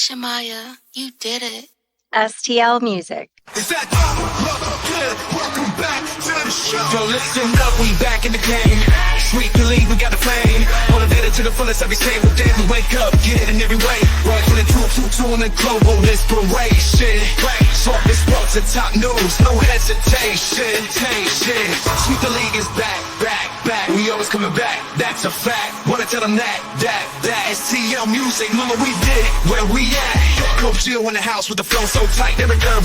Shamaya, you did it. STL Music. Welcome back to the show. Yo, listen up, we back in the game. Sweet believe we got the flame. Motivated to the fullest every single day. We wake up, get it in every way. Working in 222 on the global inspiration. Talk this sports and top news, no hesitation. Sweet the league is back. We always coming back, that's a fact. Wanna tell them that STL Music, mama, we did it, where we at? Coach Jill in the house with the flow so tight. Every girl,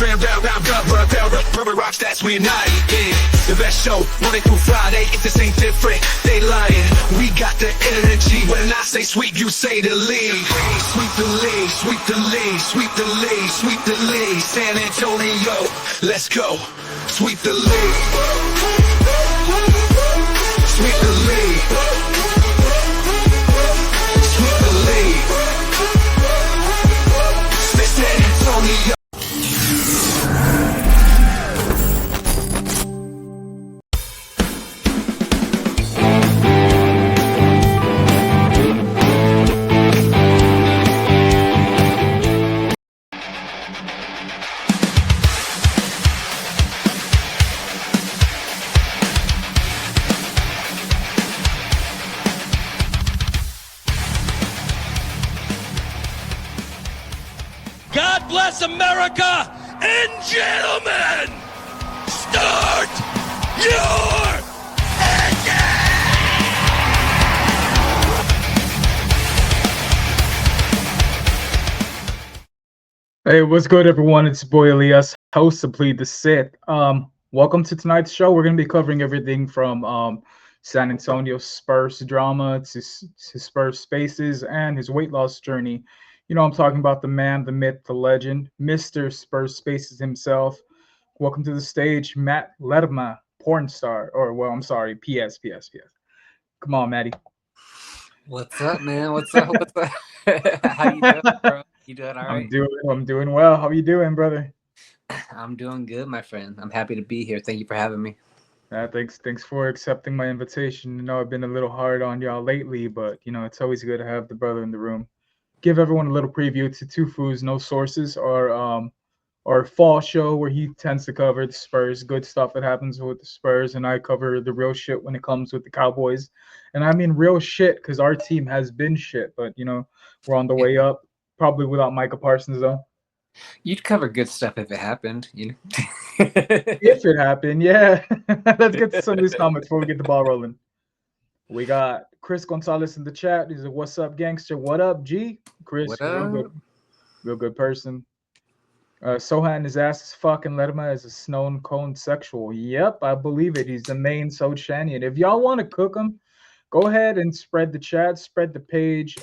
rubber rocks, that's we united. The best show, Monday through Friday. If this ain't different, they lying. We got the energy. When I say sweep, you say the league. Sweep the league, sweep the league, sweep the league, sweep the league. San Antonio, let's go. Sweep the league. Sweep the league. Sweep the league. San Antonio. God bless America, and gentlemen, start your Hey, what's good, everyone? It's your boy Elias, host of Plead the Sith. Welcome to tonight's show. We're going to be covering everything from San Antonio Spurs drama to his Spurs spaces and his weight loss journey. You know, I'm talking about the man, the myth, the legend, Mr. Spurs Spaces himself. Welcome to the stage, Matt Lerma, porn star, PS. Come on, Matty. What's up, man? What's up? How you doing, bro? You doing all right? I'm doing well. How you doing, brother? I'm doing good, my friend. I'm happy to be here. Thank you for having me. Thanks for accepting my invitation. You know, I've been a little hard on y'all lately, but you know, it's always good to have the brother in the room. Give everyone a little preview to Two Foos, No Sources, our fall show where he tends to cover the Spurs, good stuff that happens with the Spurs, and I cover the real shit when it comes with the Cowboys. And I mean real shit because our team has been shit, but you know, we're on the way up. Probably without Micah Parsons though. You'd cover good stuff if it happened, you know. If it happened, yeah. Let's get to some of these comments before we get the ball rolling. We got Chris Gonzalez in the chat. He's a "What's up, gangster? What up, G?" Chris, What up? Real good person. Sohan, his ass is fucking Lerma is a snow cone sexual. Yep, I believe it. He's the main Sochanian. If y'all want to cook him, go ahead and spread the chat, spread the page,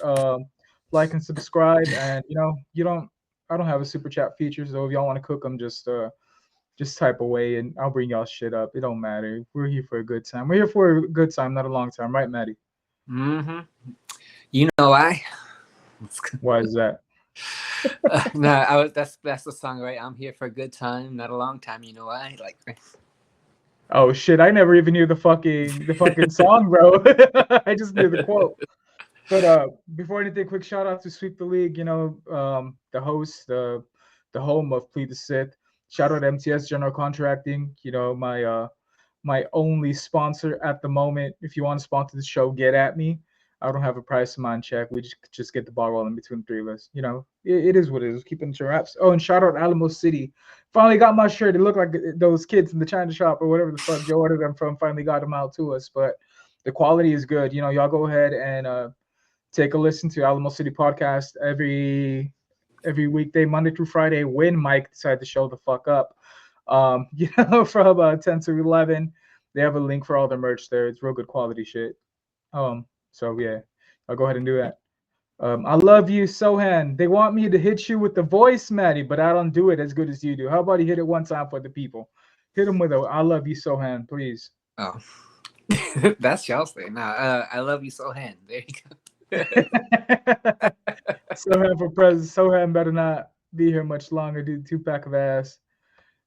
like and subscribe. And you know, I don't have a super chat feature, so if y'all want to cook them, just type away and I'll bring y'all shit up. It don't matter. We're here for a good time. We're here for a good time, not a long time, right, Maddie? Mm-hmm. You know why? Why is that? That's the song, right? I'm here for a good time, not a long time. You know why? Like, oh shit! I never even knew the fucking song, bro. I just knew the quote. But before anything, quick shout out to Sweep the League. You know, the host, the home of Plead the Sith. Shout out to MTS General Contracting. You know, my only sponsor at the moment. If you want to sponsor the show, get at me. I don't have a price in mind check. We just get the ball rolling between the three of us. You know, it is what it is. Keeping it to wraps. Oh, and shout out Alamo City. Finally got my shirt. It looked like those kids in the China shop or whatever the fuck Joe ordered them from. Finally got them out to us. But the quality is good. You know, y'all go ahead and take a listen to Alamo City podcast every weekday, Monday through Friday, when Mike decided to show the fuck up. You know, from 10 to 11. They have a link for all their merch there. It's real good quality shit. So yeah, I'll go ahead and do that. I love you, Sohan. They want me to hit you with the voice, Maddie, but I don't do it as good as you do. How about you hit it one time for the people? Hit them with a "I love you, Sohan," please. oh, that's y'all's thing. Nah, I love you, Sohan. There you go. Sohan for president. Sohan better not be here much longer. Dude, 2-pack of ass.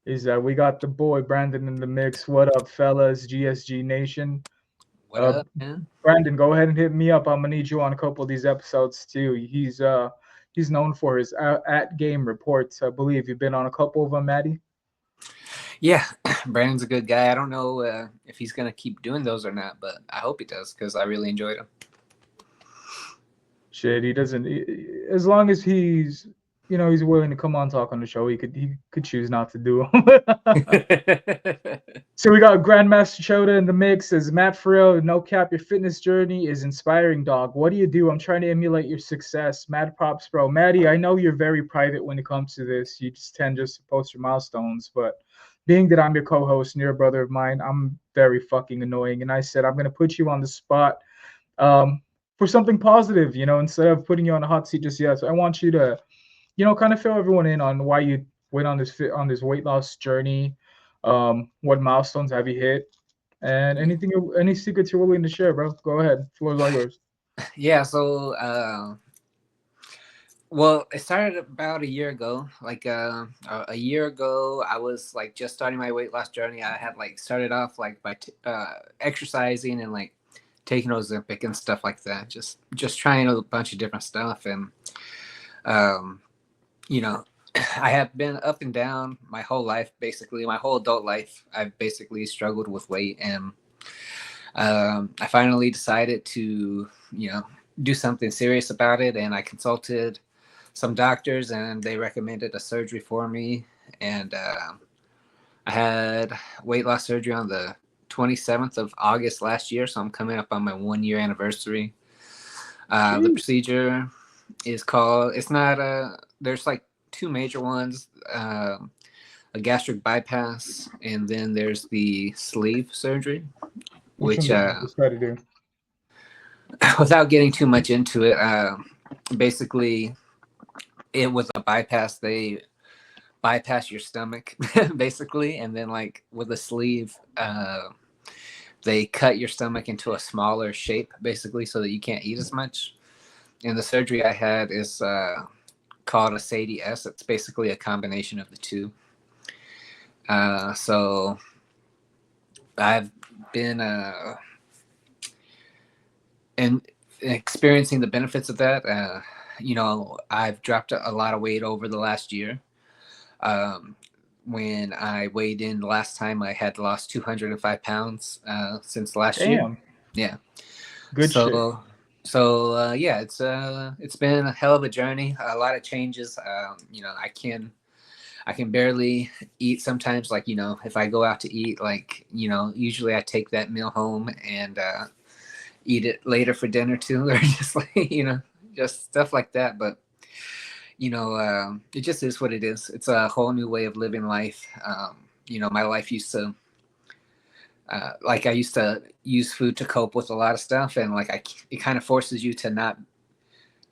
We got the boy Brandon in the mix. What up, fellas? GSG Nation. What up, man? Brandon, go ahead and hit me up. I'm gonna need you on a couple of these episodes too. He's he's known for his at game reports. I believe you've been on a couple of them, Maddie. Yeah, Brandon's a good guy. I don't know if he's gonna keep doing those or not, but I hope he does because I really enjoyed him. Shit, he doesn't. As long as he's, he's willing to come on talk on the show, he could choose not to do them. So we got Grandmaster Choda in the mix. As Matt Frill, no cap, your fitness journey is inspiring, dog. What do you do? I'm trying to emulate your success. Mad props, bro. Maddie, I know you're very private when it comes to this. You just tend to post your milestones, but being that I'm your co-host and you're a brother of mine, I'm very fucking annoying. And I said I'm gonna put you on the spot for something positive, instead of putting you on the hot seat just yet. So I want you to, kind of fill everyone in on why you went on this weight loss journey. What milestones have you hit, and any secrets you're willing to share, bro? Go ahead, floor's all yours. Yeah, so well, it started about a year ago. Like a year ago, I was like just starting my weight loss journey. I had like started off like by exercising and like taking Ozempic and stuff like that. Just trying a bunch of different stuff, and I have been up and down my whole life, basically my whole adult life. I've basically struggled with weight, and I finally decided to do something serious about it, and I consulted some doctors and they recommended a surgery for me, and I had weight loss surgery on the 27th of August last year, so I'm coming up on my 1-year anniversary. The procedure is called, it's not there's like two major ones, a gastric bypass, and then there's the sleeve surgery, which without getting too much into it, basically it was a bypass. They bypass your stomach basically, and then like with a sleeve, they cut your stomach into a smaller shape basically so that you can't eat as much. And the surgery I had is called a PTS. It's basically a combination of the two. So I've been and experiencing the benefits of that. I've dropped a lot of weight over the last year. When I weighed in the last time, I had lost 205 pounds since last year. Yeah. Good shit. So yeah, it's been a hell of a journey. A lot of changes. I can barely eat sometimes. Like, if I go out to eat, like, usually I take that meal home and eat it later for dinner too, or just like, just stuff like that. But it just is what it is. It's a whole new way of living life. My life used to I used to use food to cope with a lot of stuff, and like it kind of forces you to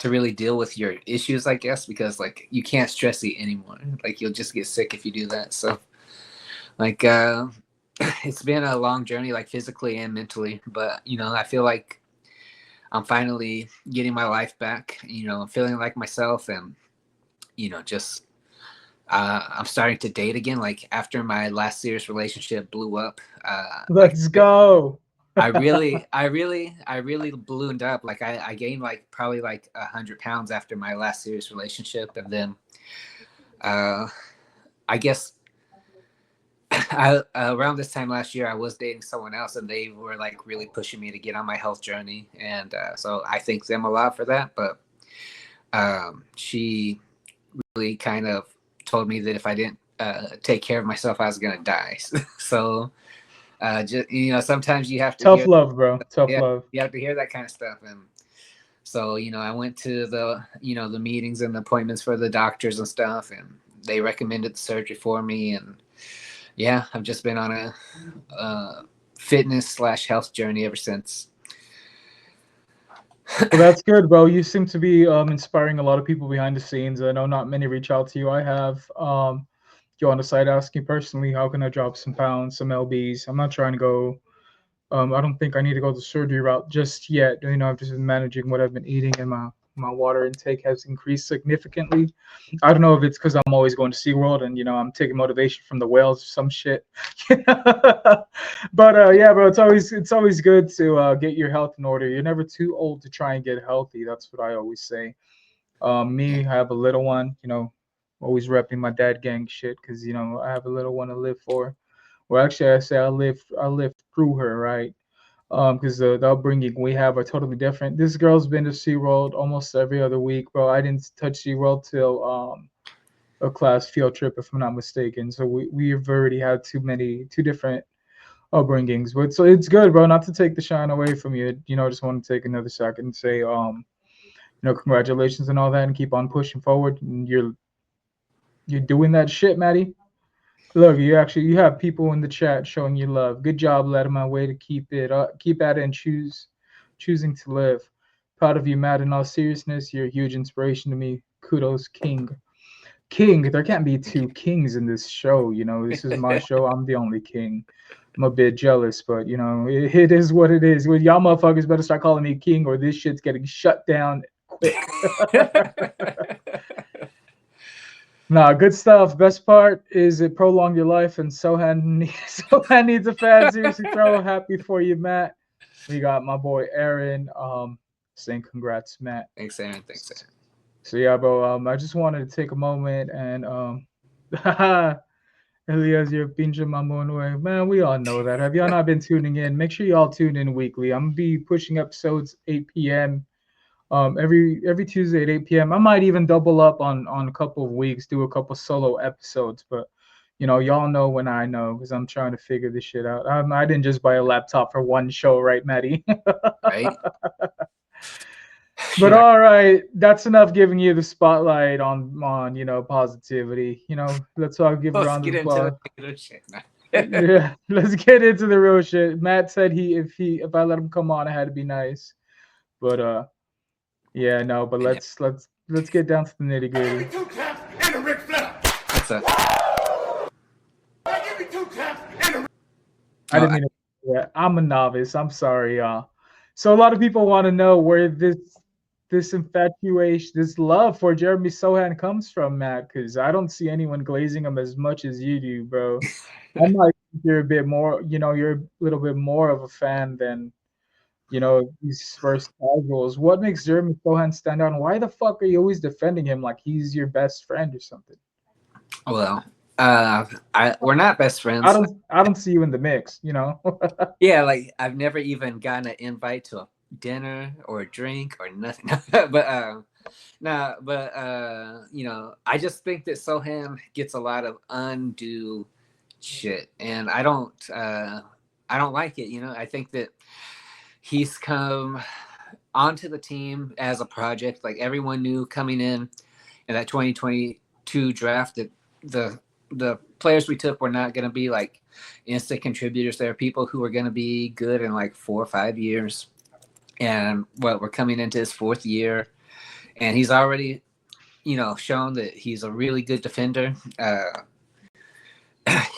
really deal with your issues, I guess, because like you can't stress eat anymore. Like you'll just get sick if you do that. So like it's been a long journey, like physically and mentally, but I feel like I'm finally getting my life back, feeling like myself, and just I'm starting to date again. Like after my last serious relationship blew up, let's go. I really ballooned up. Like I gained like probably like 100 pounds after my last serious relationship, and then I guess around this time last year I was dating someone else, and they were like really pushing me to get on my health journey, and so I thank them a lot for that. But she really kind of told me that if I didn't take care of myself, I was gonna die. So just sometimes you have to tough love, bro. Tough love. You have to hear that kind of stuff. And so I went to the the meetings and the appointments for the doctors and stuff, and they recommended the surgery for me. And yeah, I've just been on a fitness / health journey ever since. Well, that's good, bro. You seem to be inspiring a lot of people behind the scenes. I know not many reach out to you. I have you on the side asking personally, how can I drop some pounds, some lbs? I'm not trying to go I don't think I need to go the surgery route just yet. I've just been managing what I've been eating, and my water intake has increased significantly. I don't know if it's because I'm always going to SeaWorld and I'm taking motivation from the whales or some shit. But yeah, bro, it's always good to get your health in order. You're never too old to try and get healthy. That's what I always say. Me, Yeah. I have a little one. Always repping my dad gang shit because I have a little one to live for. Well, actually, I say I live through her, right? Because the upbringing we have are totally different. This girl's been to SeaWorld almost every other week, bro. I didn't touch SeaWorld till a class field trip, if I'm not mistaken. So we've already had two different upbringings. But so it's good, bro. Not to take the shine away from you. I just want to take another second and say, congratulations and all that, and keep on pushing forward. And you're doing that shit, Maddie. Look, you have people in the chat showing you love. Good job, Lerma. Way to keep at it, and choosing to live. Proud of you, Matt. In all seriousness, you're a huge inspiration to me. Kudos, King. King, there can't be Thank two kings in this show. This is my show. I'm the only king. I'm a bit jealous, but it is what it is. Well, y'all motherfuckers better start calling me king, or this shit's getting shut down quick. you. Nah, good stuff. Best part is it prolonged your life, and Sohan needs a fan. Seriously, bro. Happy for you, Matt. We got my boy Aaron saying congrats, Matt. Thanks, Aaron. Thanks, Aaron. So yeah, bro. I just wanted to take a moment and Elias, you're pinche mamon. Man, we all know that. Have y'all not been tuning in? Make sure y'all tune in weekly. I'm gonna be pushing episodes 8 p.m. Every Tuesday at 8 p.m. I might even double up on a couple of weeks, do a couple solo episodes, but y'all know when I know because I'm trying to figure this shit out. I didn't just buy a laptop for one show, right, Maddie? Right? But all right, that's enough giving you the spotlight on positivity. Let's all give a Let's round of get into applause. the shit. Yeah, let's get into the real shit. Matt said if I let him come on, it had to be nice. But yeah, no, but let's get down to the nitty gritty. What's up? I didn't mean to. Yeah, I'm a novice. I'm sorry, y'all. So a lot of people want to know where this infatuation, this love for Jeremy Sohan comes from, Matt, because I don't see anyone glazing him as much as you do, bro. I might think you're a bit more, you're a little bit more of a fan than, these first casuals. What makes Jeremy Sohan stand out, and why the fuck are you always defending him like he's your best friend or something? Well, we're not best friends. I don't see you in the mix, Yeah, like I've never even gotten an invite to a dinner or a drink or nothing. but I just think that Sohan gets a lot of undue shit, and I don't like it. I think that he's come onto the team as a project. Like everyone knew coming in that 2022 draft that the players we took were not going to be like instant contributors. There are people who are going to be good in like 4 or 5 years. And we're coming into his 4th year, and he's already, shown that he's a really good defender.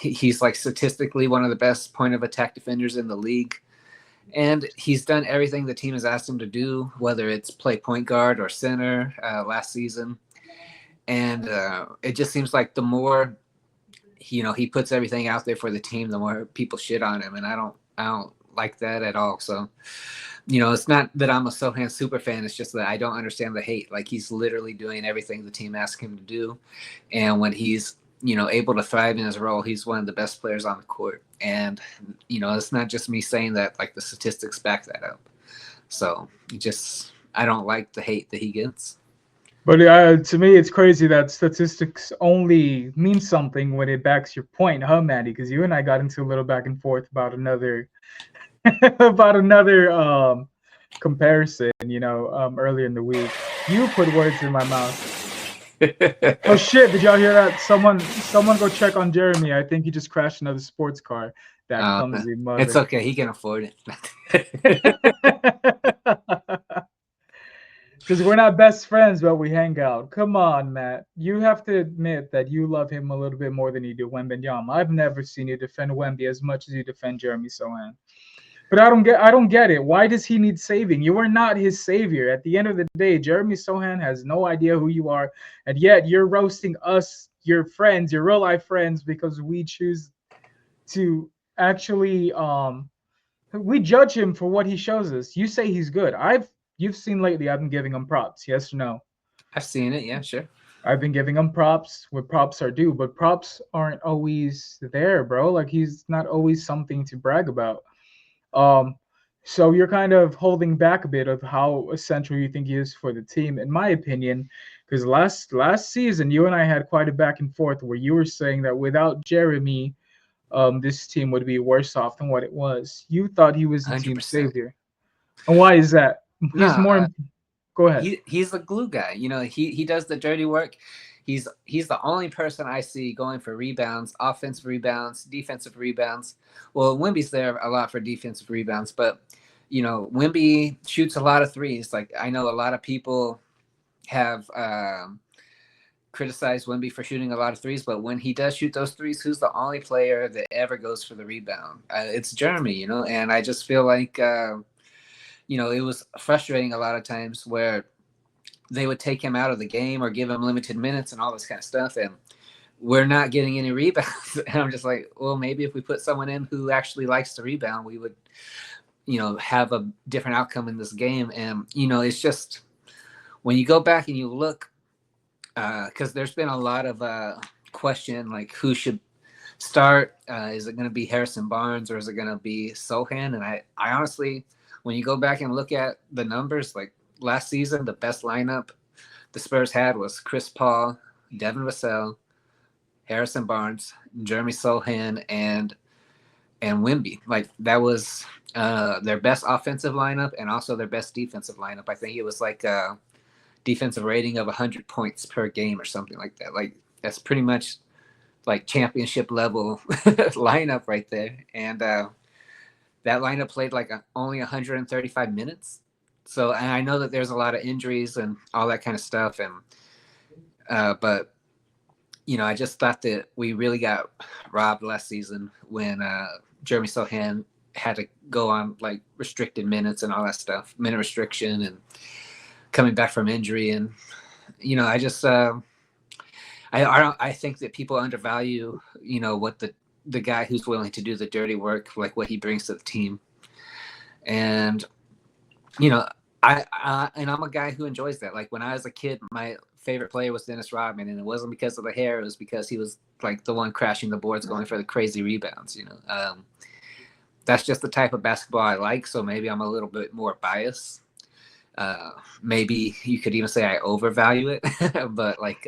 He's like statistically one of the best point of attack defenders in the league. And he's done everything the team has asked him to do, whether it's play point guard or center last season. And it just seems like the more he puts everything out there for the team, the more people shit on him, and I don't like that at all. So, it's not that I'm a Sohan super fan. It's just that I don't understand the hate. Like he's literally doing everything the team asks him to do, and when he's able to thrive in his role, he's one of the best players on the court. And it's not just me saying that. Like the statistics back that up. So I don't like the hate that he gets. But to me, it's crazy that statistics only mean something when it backs your point, huh, Maddie? Because you and I got into a little back and forth about another comparison, earlier in the week. You put words in my mouth. Oh shit! Did y'all hear that? Someone go check on Jeremy. I think he just crashed another sports car. That clumsy mother. It's okay. He can afford it. Because we're not best friends, but we hang out. Come on, Matt. You have to admit that you love him a little bit more than you do Wembanyama. I've never seen you defend Wemby as much as you defend Jeremy Sohan. But I don't get it. Why does he need saving? You are not his savior. At the end of the day, Jeremy Sohan has no idea who you are, and yet you're roasting us, your friends, your real life friends, because we choose to actually we judge him for what he shows us. You say he's good. You've seen lately I've been giving him props, yes or no? I've seen it. Yeah, sure. I've been giving him props where props are due, but props aren't always there, bro. Like he's not always something to brag about. Um, so you're kind of holding back a bit of how essential you think he is for the team, in my opinion, because last season you and I had quite a back and forth where you were saying that without Jeremy, this team would be worse off than what it was. You thought he was the team 100%. savior, and why is that? No, He's more. Go ahead. he's the glue guy. You know, he does the dirty work. He's the only person I see going for rebounds, offensive rebounds, defensive rebounds. Well, Wemby's there a lot for defensive rebounds, but you know, Wemby shoots a lot of threes. Like I know a lot of people have criticized Wemby for shooting a lot of threes, but when he does shoot those threes, who's the only player that ever goes for the rebound? It's Jeremy, you know, and I just feel like you know, it was frustrating a lot of times where they would take him out of the game or give him limited minutes and all this kind of stuff. And we're not getting any rebounds. And I'm just like, well, maybe if we put someone in who actually likes to rebound, we would, you know, have a different outcome in this game. And, you know, it's just when you go back and you look, because there's been a lot of question, like who should start? Is it going to be Harrison Barnes or is it going to be Sohan? And I honestly, when you go back and look at the numbers, like last season, the best lineup the Spurs had was Chris Paul, Devin Vassell, Harrison Barnes, Jeremy Sohan, and Wemby. Like that was their best offensive lineup and also their best defensive lineup. I think it was like a defensive rating of 100 points per game or something like that. Like that's pretty much like championship level lineup right there. And that lineup played like only 135 minutes. So, and I know that there's a lot of injuries and all that kind of stuff. And, but, you know, I just thought that we really got robbed last season when Jeremy Sohan had to go on like restricted minutes and all that stuff, minute restriction and coming back from injury. And, you know, I just, I think that people undervalue, you know, what the guy who's willing to do the dirty work, like what he brings to the team. And, you know, and I'm a guy who enjoys that. Like when I was a kid, my favorite player was Dennis Rodman, and it wasn't because of the hair. It was because he was like the one crashing the boards, going for the crazy rebounds, you know. That's just the type of basketball I like. So maybe I'm a little bit more biased. Maybe you could even say I overvalue it, but like,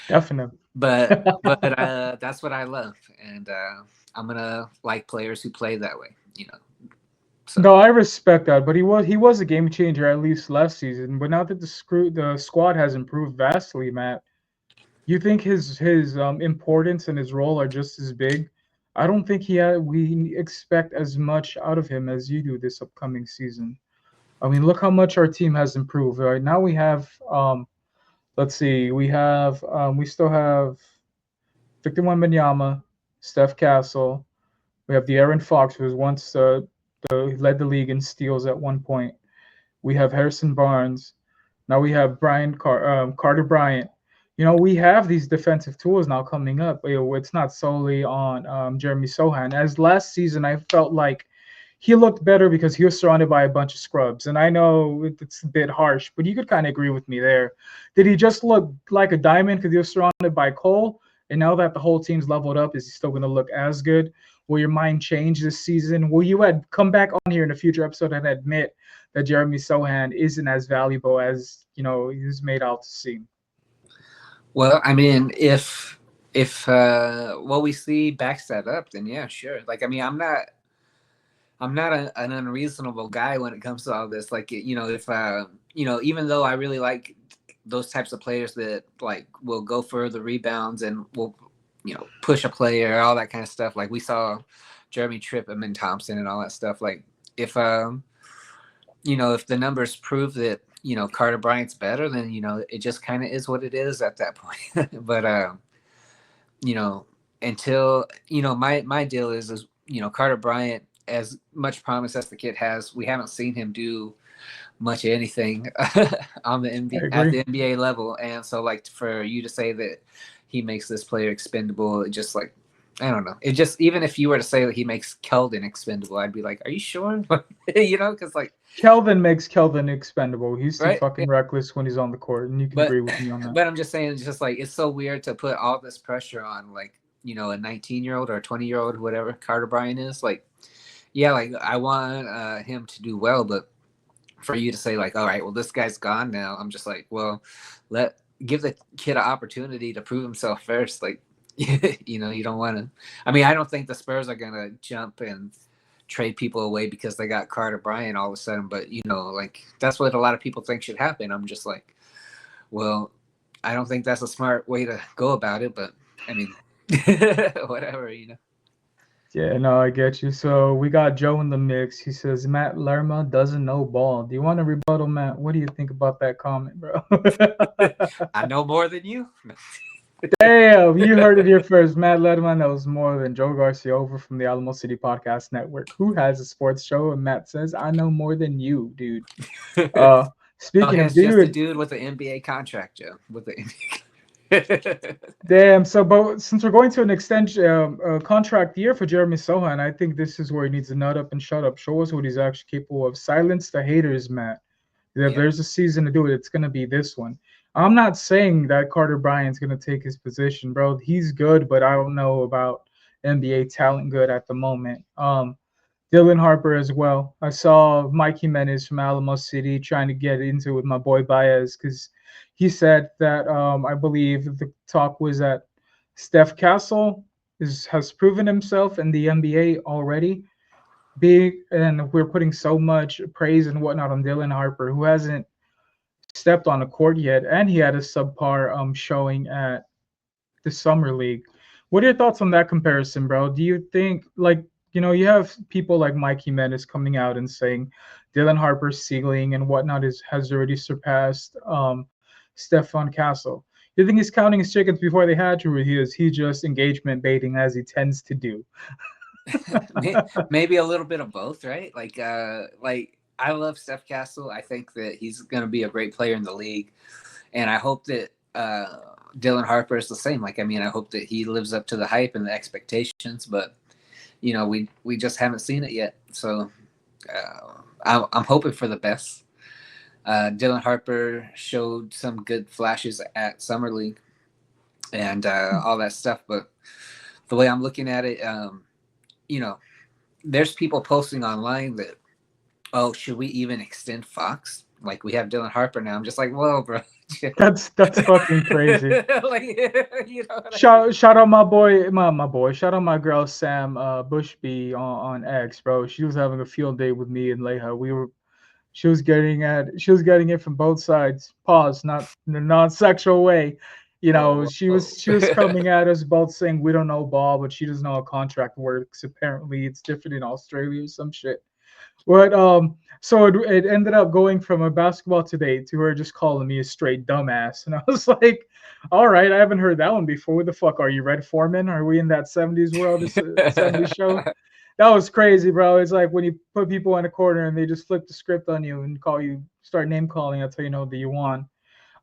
Definitely. but that's what I love, and I'm gonna like players who play that way, you know. So. No, I respect that, but he was a game changer at least last season. But now that the squad has improved vastly, Matt, you think his importance and his role are just as big? I don't think we expect as much out of him as you do this upcoming season. I mean, look how much our team has improved. Right now we have let's see, we still have Victor Wembanyama, Steph Castle. We have the Aaron Fox, who was once led the league in steals at one point. We have Harrison Barnes. Now we have Carter Bryant. You know, we have these defensive tools now coming up. You know, it's not solely on Jeremy Sohan. As last season, I felt like he looked better because he was surrounded by a bunch of scrubs. And I know it's a bit harsh, but you could kind of agree with me there. Did he just look like a diamond because he was surrounded by Cole? And now that the whole team's leveled up, is he still going to look as good? Will your mind change this season? Will you come back on here in a future episode and admit that Jeremy Sohan isn't as valuable as, you know, he's made out to seem? Well, I mean, if what we see backs that up, then yeah, sure. Like, I mean, I'm not an unreasonable guy when it comes to all this. Like, you know, if you know, even though I really like those types of players that like will go for the rebounds and will, you know, push a player, all that kind of stuff. Like we saw Jeremy Tripp and Thompson and all that stuff. Like if you know, if the numbers prove that, you know, Carter Bryant's better, then, you know, it just kind of is what it is at that point. But you know, until, you know, my deal is, you know, Carter Bryant, as much promise as the kid has, we haven't seen him do much of anything on the NBA level. And so like for you to say that he makes this player expendable, it just like, I don't know. It just, even if you were to say that he makes Keldon expendable, I'd be like, are you sure? Because like, Kelvin makes Kelvin expendable. He's too right? fucking reckless when he's on the court, and you can But agree with me on that. but I'm just saying, it's just like, it's so weird to put all this pressure on, like, a 19-year-old or a 20-year-old, whatever Carter Bryant is. Like, yeah, like I want him to do well, but for you to say like, all right, well, this guy's gone now, I'm just like, well, give the kid an opportunity to prove himself first. Like, you don't want to. I mean, I don't think the Spurs are gonna jump and trade people away because they got Carter Bryant all of a sudden. But like, that's what a lot of people think should happen. I'm just like, well, I don't think that's a smart way to go about it. But I mean, whatever. Yeah, no, I get you. So we got Joe in the mix. He says Matt Lerma doesn't know ball. Do you want to rebuttal, Matt? What do you think about that comment, bro? I know more than you. Damn, you heard it here first. Matt Lerma knows more than Joe Garcia over from the Alamo City Podcast Network, who has a sports show. And Matt says, I know more than you, dude. Oh, Speaking of he's just a dude, dude with an NBA contract, Joe. With the damn. So, but since we're going to an extension contract year for Jeremy Sohan, I think this is where he needs to nut up and shut up. Show us what he's actually capable of. Silence the haters, Matt. If there's a season to do it, it's gonna be this one. I'm not saying that Carter Bryant's gonna take his position, bro. He's good, but I don't know about NBA talent good at the moment. Dylan Harper as well. I saw Mike Jimenez from Alamo City trying to get into it with my boy Baez because he said that I believe the talk was that Steph Castle has proven himself in the NBA already. Big, and we're putting so much praise and whatnot on Dylan Harper, who hasn't stepped on the court yet, and he had a subpar showing at the summer league. What are your thoughts on that comparison, bro? Do you think like you have people like Mike Jimenez coming out and saying Dylan Harper's ceiling and whatnot has already surpassed Stephon Castle? You think he's counting his chickens before they hatch, or he just engagement baiting as he tends to do? Maybe a little bit of both, right? Like I love Steph Castle. I think that he's going to be a great player in the league, and I hope that Dylan Harper is the same. Like, I mean, I hope that he lives up to the hype and the expectations, but we just haven't seen it yet. So I'm hoping for the best. Dylan Harper showed some good flashes at Summer League and all that stuff, but the way I'm looking at it, there's people posting online that, oh, should we even extend Fox? Like, we have Dylan Harper now. I'm just like, whoa, bro. That's fucking crazy. Like, Shout out my boy, my boy. Shout out my girl Sam Bushby on X, bro. She was having a field day with me and Leha. She was getting it from both sides. Pause, not in a non-sexual way. She was coming at us both saying we don't know ball, but she doesn't know how contract works. Apparently, it's different in Australia or some shit. But so it ended up going from a basketball today to her just calling me a straight dumbass, and I was like, all right, I haven't heard that one before. What the fuck are you, Red Foreman? Are we in that '70s world? This '70s show? That was crazy, bro. It's like when you put people in a corner and they just flip the script on you and start name calling until you know that you won.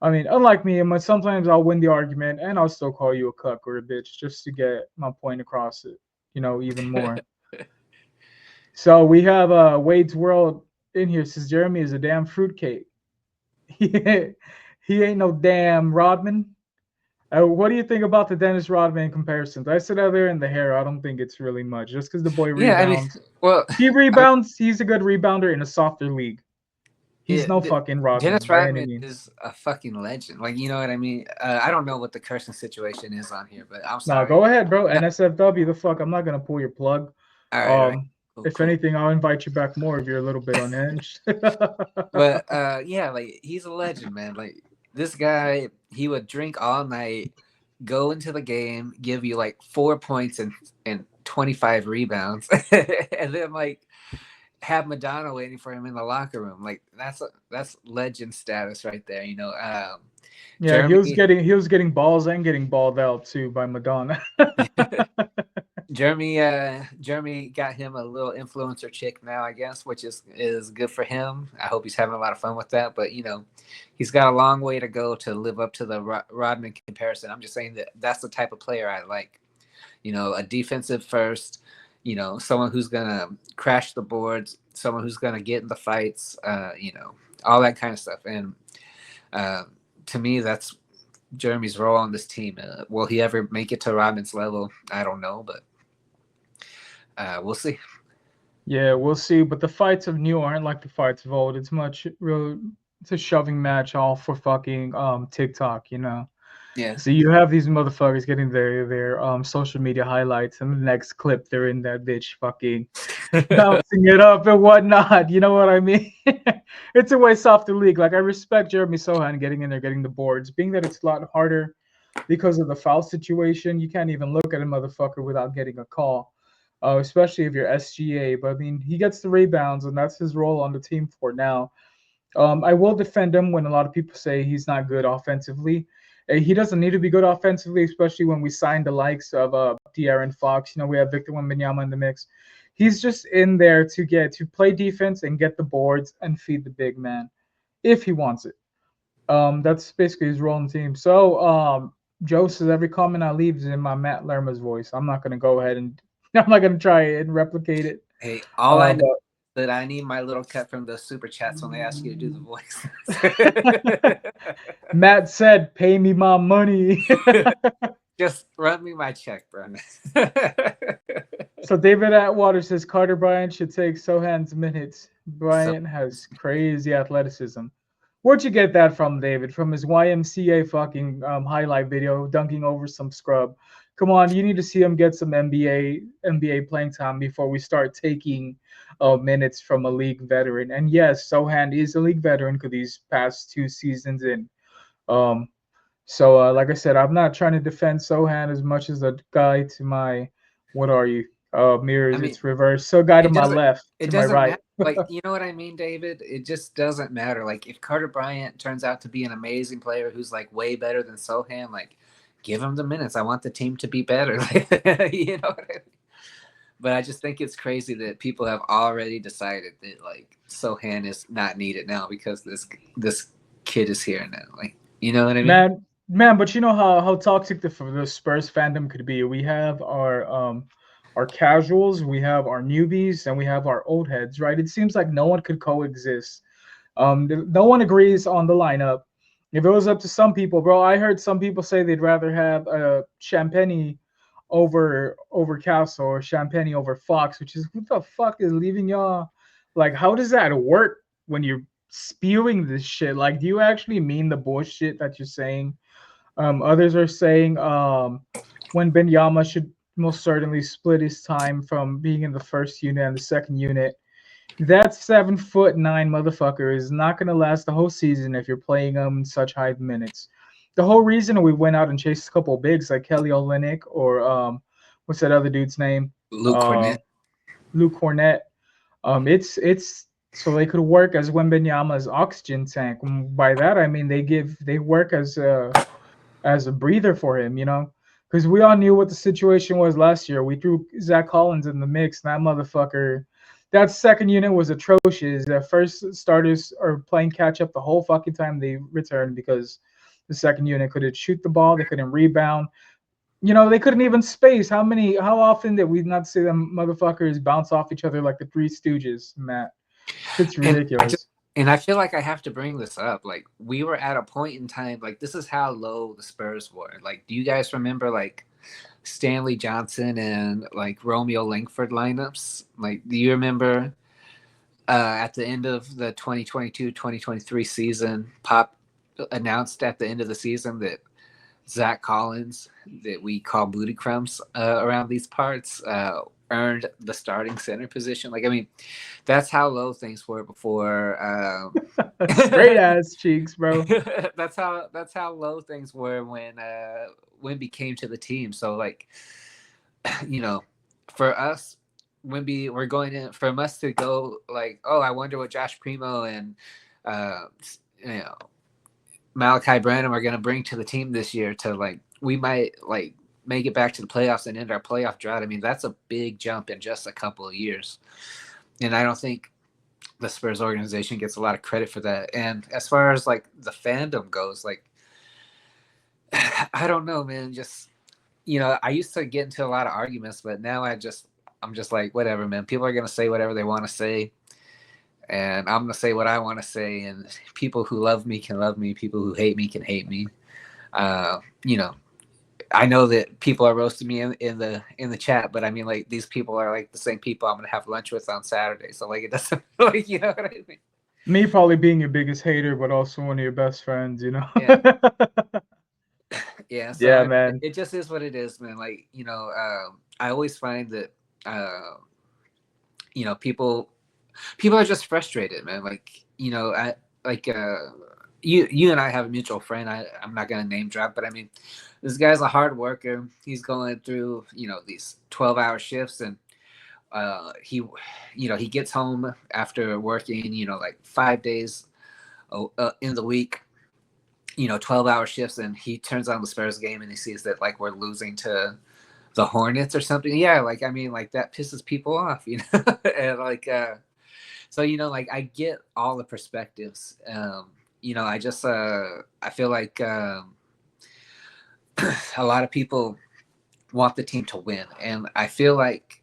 I mean, unlike me, sometimes I'll win the argument and I'll still call you a cuck or a bitch just to get my point across it, even more. So we have Wade's World in here. Says Jeremy is a damn fruitcake. He ain't no damn Rodman. What do you think about the Dennis Rodman comparisons? I said earlier in the hair, I don't think it's really much. Just because the boy rebounds. He rebounds. He's a good rebounder in a softer league. He's no fucking Rodman. Dennis Rodman is a fucking legend. Like, you know what I mean? I don't know what the cursing situation is on here, but I'm sorry. No, go ahead, bro. NSFW, the fuck. I'm not going to pull your plug. All right. If anything, I'll invite you back more if you're a little bit unhinged. But yeah, like, he's a legend, man. Like, this guy, he would drink all night, go into the game, give you like 4 points and 25 rebounds, and then like have Madonna waiting for him in the locker room. Like, that's legend status right there, Yeah, Jeremy, he was getting balls and getting balled out too by Madonna. Jeremy got him a little influencer chick now, I guess, which is good for him. I hope he's having a lot of fun with that. But he's got a long way to go to live up to the Rodman comparison. I'm just saying that's the type of player I like. a defensive first, someone who's gonna crash the boards, someone who's gonna get in the fights, all that kind of stuff. And to me, that's Jeremy's role on this team. Will he ever make it to Rodman's level? I don't know, but we'll see. Yeah, we'll see. But the fights of new aren't like the fights of old. It's a shoving match all for fucking TikTok, Yeah. So you have these motherfuckers getting their social media highlights, and the next clip they're in that bitch fucking bouncing it up and whatnot. You know what I mean? It's a way softer league. Like I respect Jeremy Sohan getting in there, getting the boards. Being that it's a lot harder because of the foul situation, you can't even look at a motherfucker without getting a call. Especially if you're SGA. But I mean, he gets the rebounds, and that's his role on the team for now. I will defend him when a lot of people say he's not good offensively. He doesn't need to be good offensively, especially when we signed the likes of De'Aaron Fox. We have Victor Wembanyama in the mix. He's just in there to play defense and get the boards and feed the big man if he wants it. That's basically his role in the team. So Joe says every comment I leave is in my Matt Lerma's voice. I'm not gonna go ahead and I'm not gonna try and replicate it. Hey, all I know that I need my little cut from the super chats when they ask you to do the voice. Matt said, "Pay me my money." Just run me my check, bro. So David Atwater says Carter Bryant should take Sohan's minutes. Bryant has crazy athleticism. Where'd you get that from, David? From his YMCA fucking highlight video, dunking over some scrub. Come on, you need to see him get some NBA playing time before we start taking minutes from a league veteran. And yes, Sohan is a league veteran because these past 2 seasons in. So like I said, I'm not trying to defend Sohan as much as the guy to my, what are you? Mirrors, it's reversed. So guy to my left, to my right. Matter. Like, you know what I mean, David? It just doesn't matter. Like, if Carter Bryant turns out to be an amazing player who's like way better than Sohan, like, give him the minutes. I want the team to be better. You know what I mean? But I just think it's crazy that people have already decided that like Sohan is not needed now because this kid is here now. Like, you know what I mean? Man, but you know how toxic the Spurs fandom could be. We have our casuals, we have our newbies, and we have our old heads, right? It seems like no one could coexist. No one agrees on the lineup. If it was up to some people, bro, I heard some people say they'd rather have Champagny over Castle or Champagny over Fox, which is what the fuck is leaving y'all? Like, how does that work when you're spewing this shit? Like, do you actually mean the bullshit that you're saying? Others are saying when Benyama should most certainly split his time from being in the first unit and the second unit. That 7'9" motherfucker is not gonna last the whole season if you're playing him in such high minutes. The whole reason we went out and chased a couple of bigs like Kelly Olynyk or what's that other dude's name? Luke Cornett. Luke Cornett. It's so they could work as Wembanyama's oxygen tank. By that I mean they work as a breather for him, because we all knew what the situation was last year. We threw Zach Collins in the mix. And that motherfucker, that second unit was atrocious. The first starters are playing catch up the whole fucking time they returned because the second unit couldn't shoot the ball. They couldn't rebound. They couldn't even space. How often did we not see them motherfuckers bounce off each other like the Three Stooges, Matt? It's ridiculous. And I feel like I have to bring this up. Like, we were at a point in time, like, this is how low the Spurs were. Like, do you guys remember, like, Stanley Johnson and, like, Romeo Langford lineups? Like, do you remember at the end of the 2022-2023 season, Pop announced at the end of the season that Zach Collins, that we call booty crumbs around these parts, earned the starting center position. Like, I mean, that's how low things were before. Straight ass cheeks, bro. That's how low things were when Wemby came to the team. So, like, for us, Wemby, we're going in from us to go like, oh, I wonder what Josh Primo and Malachi Branham are going to bring to the team this year. To like, we might like make it back to the playoffs and end our playoff drought. I mean, that's a big jump in just a couple of years. And I don't think the Spurs organization gets a lot of credit for that. And as far as like the fandom goes, like, I don't know, man, just I used to get into a lot of arguments, but now I'm just like, whatever, man. People are gonna say whatever they want to say, and I'm gonna say what I want to say. And people who love me can love me. People who hate me can hate me. Uh, you know, I know that people are roasting me in the chat, but I mean, like, these people are like the same people I'm gonna have lunch with on Saturday. So like, it doesn't like, you know what I mean? Me probably being your biggest hater, but also one of your best friends, you know? Yeah. Yeah. So Yeah, I mean, man. it just is what it is, man. Like, I always find that people are just frustrated, man. Like, I like you and I have a mutual friend. I'm not gonna name drop, but I mean, this guy's a hard worker. He's going through these 12-hour shifts, and he gets home after working like 5 days in the week, 12-hour shifts, and he turns on the Spurs game and he sees that like we're losing to the Hornets or something. Yeah, like I mean, like that pisses people off, and like so like I get all the perspectives. I just I feel like a lot of people want the team to win, and I feel like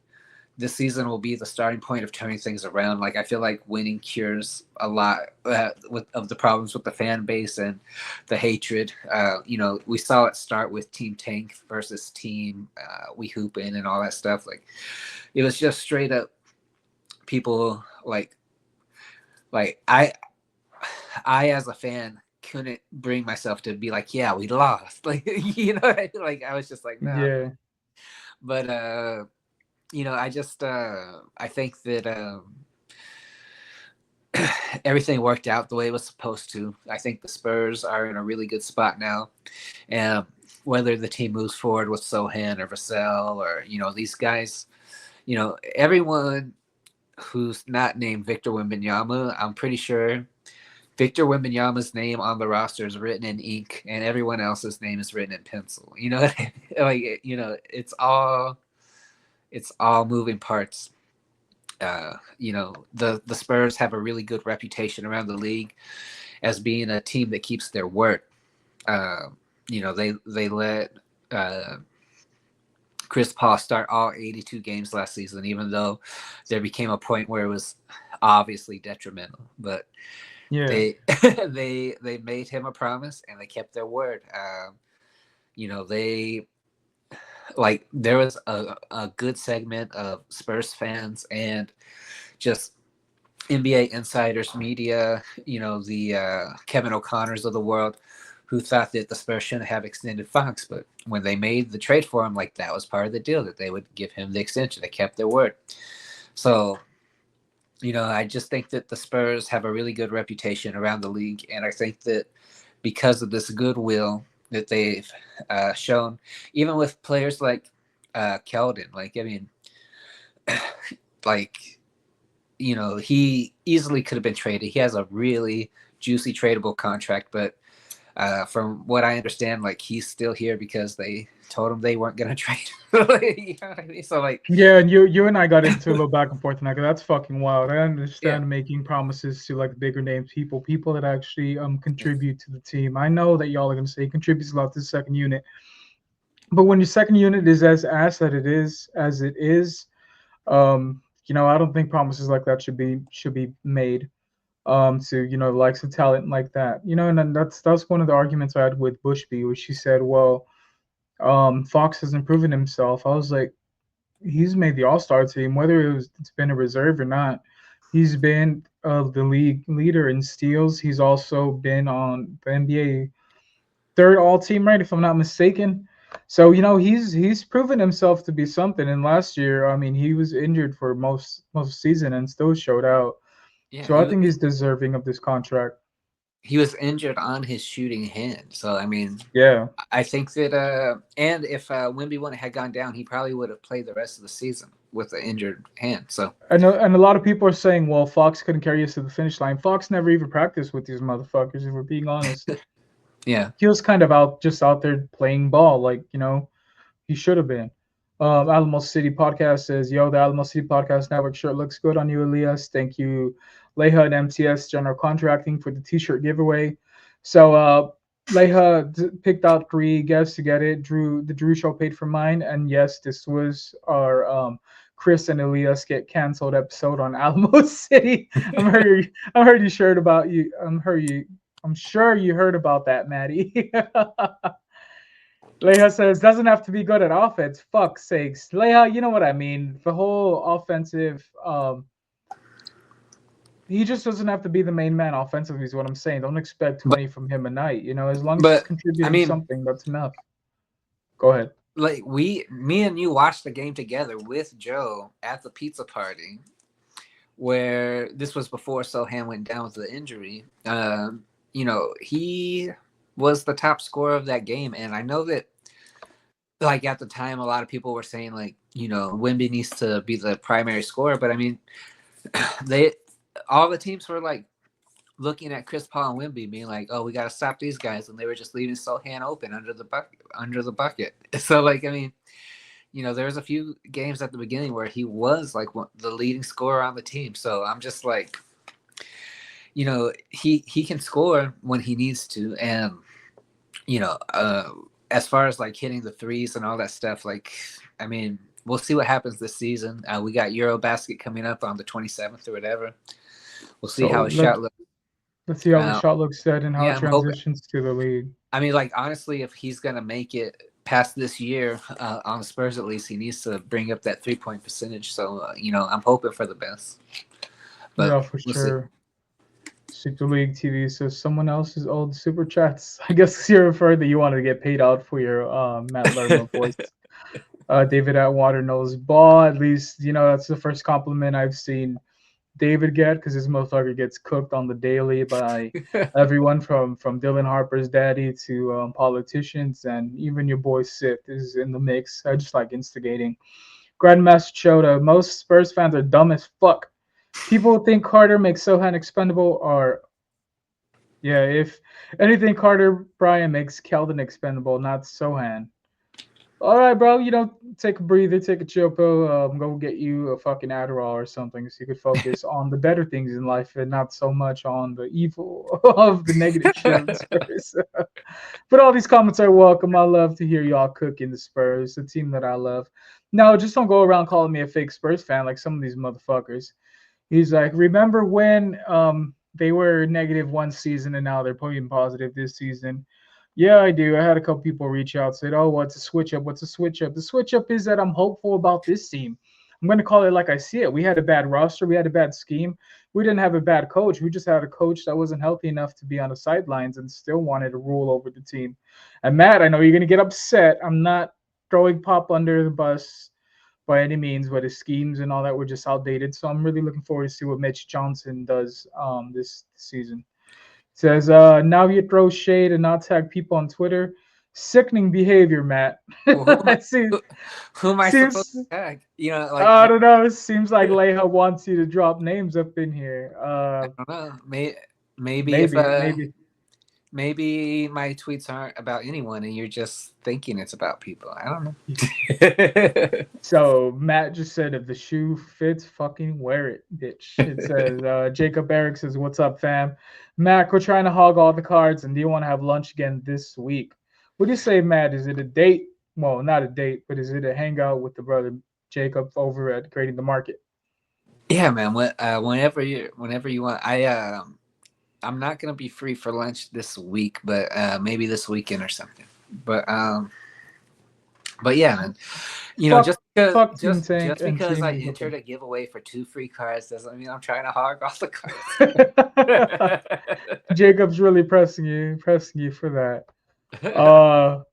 this season will be the starting point of turning things around. Like I feel like winning cures a lot of the problems with the fan base and the hatred. We saw it start with Team Tank versus Team We Hoopin' and all that stuff. Like it was just straight up people like I as a fan couldn't bring myself to be like, yeah, we lost. Like like I was just like, no. Yeah. But I just I think that everything worked out the way it was supposed to. I think the Spurs are in a really good spot now, and whether the team moves forward with Sohan or Vassell or these guys, everyone who's not named Victor Wembanyama, I'm pretty sure Victor Wembanyama's name on the roster is written in ink, and everyone else's name is written in pencil. It's all moving parts. The Spurs have a really good reputation around the league as being a team that keeps their word. They let Chris Paul start all 82 games last season, even though there became a point where it was obviously detrimental. But Yeah. they made him a promise and they kept their word. There was a good segment of Spurs fans and just NBA insiders, media, the Kevin O'Connors of the world, who thought that the Spurs shouldn't have extended Fox. But when they made the trade for him, like that was part of the deal, that they would give him the extension. They kept their word. So, I just think that the Spurs have a really good reputation around the league. And I think that because of this goodwill that they've shown, even with players like Keldon, like, I mean, like, he easily could have been traded. He has a really juicy tradable contract, but from what I understand, like he's still here because they told him they weren't going to trade. You know what I mean? So like, yeah, and you and I got into a little back and forth tonight. That's fucking wild. I understand making promises to like bigger name people that actually contribute to the team. I know that y'all are gonna say he contributes a lot to the second unit, but when your second unit is as as it is, I don't think promises like that should be made to the likes of talent like that. And then that's one of the arguments I had with Bushby, where she said, well, Fox hasn't proven himself. I was like, he's made the All-Star team, whether it's been a reserve or not. He's been the league leader in steals. He's also been on the NBA third all-team, right, if I'm not mistaken. So he's proven himself to be something. And last year, I mean, he was injured for most season and still showed out. yeah, So I think he's deserving of this contract. he was injured on his shooting hand. So I mean, Yeah. I think that and if Wemby wouldn't have gone down, he probably would have played the rest of the season with an injured hand. So And a lot of people are saying, well, Fox couldn't carry us to the finish line. Fox never even practiced with these motherfuckers, if we're being honest. yeah, He was kind of out there playing ball, like, he should have been. Alamo City Podcast says, yo, the Alamo City Podcast Network shirt looks good on you, Elias. Thank you, Leha and MTS General Contracting for the t-shirt giveaway. So Leha picked out 3 guests to get it. The Drew show paid for mine, and yes, this was our Chris and Elias get canceled episode on Alamo City. I heard you heard about you. I'm sure you heard about that, Maddie. Leha says doesn't have to be good at offense. Fuck's sakes, Leha. You know what I mean. The whole offensive. He just doesn't have to be the main man offensively. Is what I'm saying. Don't expect But 20 from him a night. You know, as long as he's but I contributing mean, something, that's enough. Go ahead. like me and you watched the game together with Joe at the pizza party, where this was before Sohan went down with the injury. You know, he was the top scorer of that game, and I know that, like, at the time, a lot of people were saying, like, you know, Wemby needs to be the primary scorer, but I mean, all the teams were like looking at Chris Paul and Wemby, being like, "Oh, we got to stop these guys," and they were just leaving Sohan open under the bucket. So, like, I mean, you know, there was a few games at the beginning where he was like the leading scorer on the team. So I'm just like, you know, he can score when he needs to, and you know, as far as like hitting the threes and all that stuff, like, I mean, we'll see what happens this season. We got Eurobasket coming up on the 27th or whatever. We'll see how his shot looks. Let's see how the shot looks set and how yeah, it transitions to the league. I mean, like, honestly, if he's gonna make it past this year on the Spurs, at least he needs to bring up that 3-point percentage. So you know, I'm hoping for the best. But yeah, for sure. Super League TV says someone else's old super chats. I guess you're referring that you wanted to get paid out for your Matt Lerma voice. David Atwater knows ball. At least, you know, that's the first compliment I've seen David get, because his motherfucker gets cooked on the daily by everyone from Dylan Harper's daddy to politicians, and even your boy Sith is in the mix. I just like instigating. Grandmaster Choda, most Spurs fans are dumb as fuck. People think Carter makes Sohan expendable, or yeah, if anything, Carter Bryant makes Keldon expendable, not Sohan. All right, bro. You know, take a breather, take a chill pill. Go get you a fucking Adderall or something, so you could focus on the better things in life and not so much on the evil of the negative shit of the Spurs. But all these comments are welcome. I love to hear y'all cooking the Spurs, the team that I love. No, just don't go around calling me a fake Spurs fan like some of these motherfuckers. He's like, remember when they were negative one season and now they're putting positive this season? Yeah, I do. I had a couple people reach out, said, "Oh, what's a switch up? What's a switch up?" The switch up is that I'm hopeful about this team. I'm going to call it like I see it. We had a bad roster. We had a bad scheme. We didn't have a bad coach. We just had a coach that wasn't healthy enough to be on the sidelines and still wanted to rule over the team. And Matt, I know you're going to get upset. I'm not throwing Pop under the bus by any means, but his schemes and all that were just outdated. So I'm really looking forward to see what Mitch Johnson does this season. Says, now you throw shade and not tag people on Twitter. Sickening behavior, Matt. Well, who am I supposed to tag? You know, like, I don't know. It seems like Leha wants you to drop names up in here. I don't know. Maybe my tweets aren't about anyone and you're just thinking it's about people. I don't know. So Matt just said, if the shoe fits, fucking wear it, bitch. It says, Jacob Eric says, what's up, fam? Matt, we're trying to hog all the cards, and do you want to have lunch again this week? What do you say, Matt? Is it a date? Well, not a date, but is it a hangout with the brother Jacob over at Creating the Market? Yeah, man. Whenever you want. I'm not gonna be free for lunch this week, but maybe this weekend or something. But yeah, man. You know, just because I entered a giveaway for 2 free cards doesn't mean I'm trying to hog off the cards. Jacob's really pressing you for that.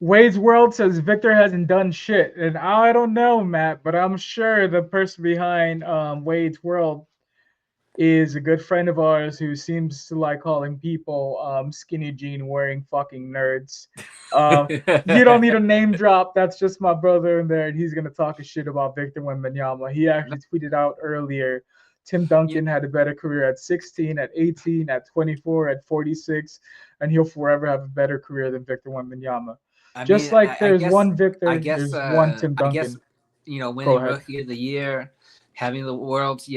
Wade's World says Victor hasn't done shit, and I don't know, Matt, but I'm sure the person behind Wade's World is a good friend of ours who seems to like calling people skinny jean wearing fucking nerds. You don't need a name drop. That's just my brother in there, and he's gonna talk a shit about Victor Wembanyama. He actually tweeted out earlier, Tim Duncan had a better career at 16, at 18, at 24, at 46, and he'll forever have a better career than Victor Wembanyama. There's one Victor, there's one Tim Duncan. I guess, you know, winning Rookie of the Year, being the world's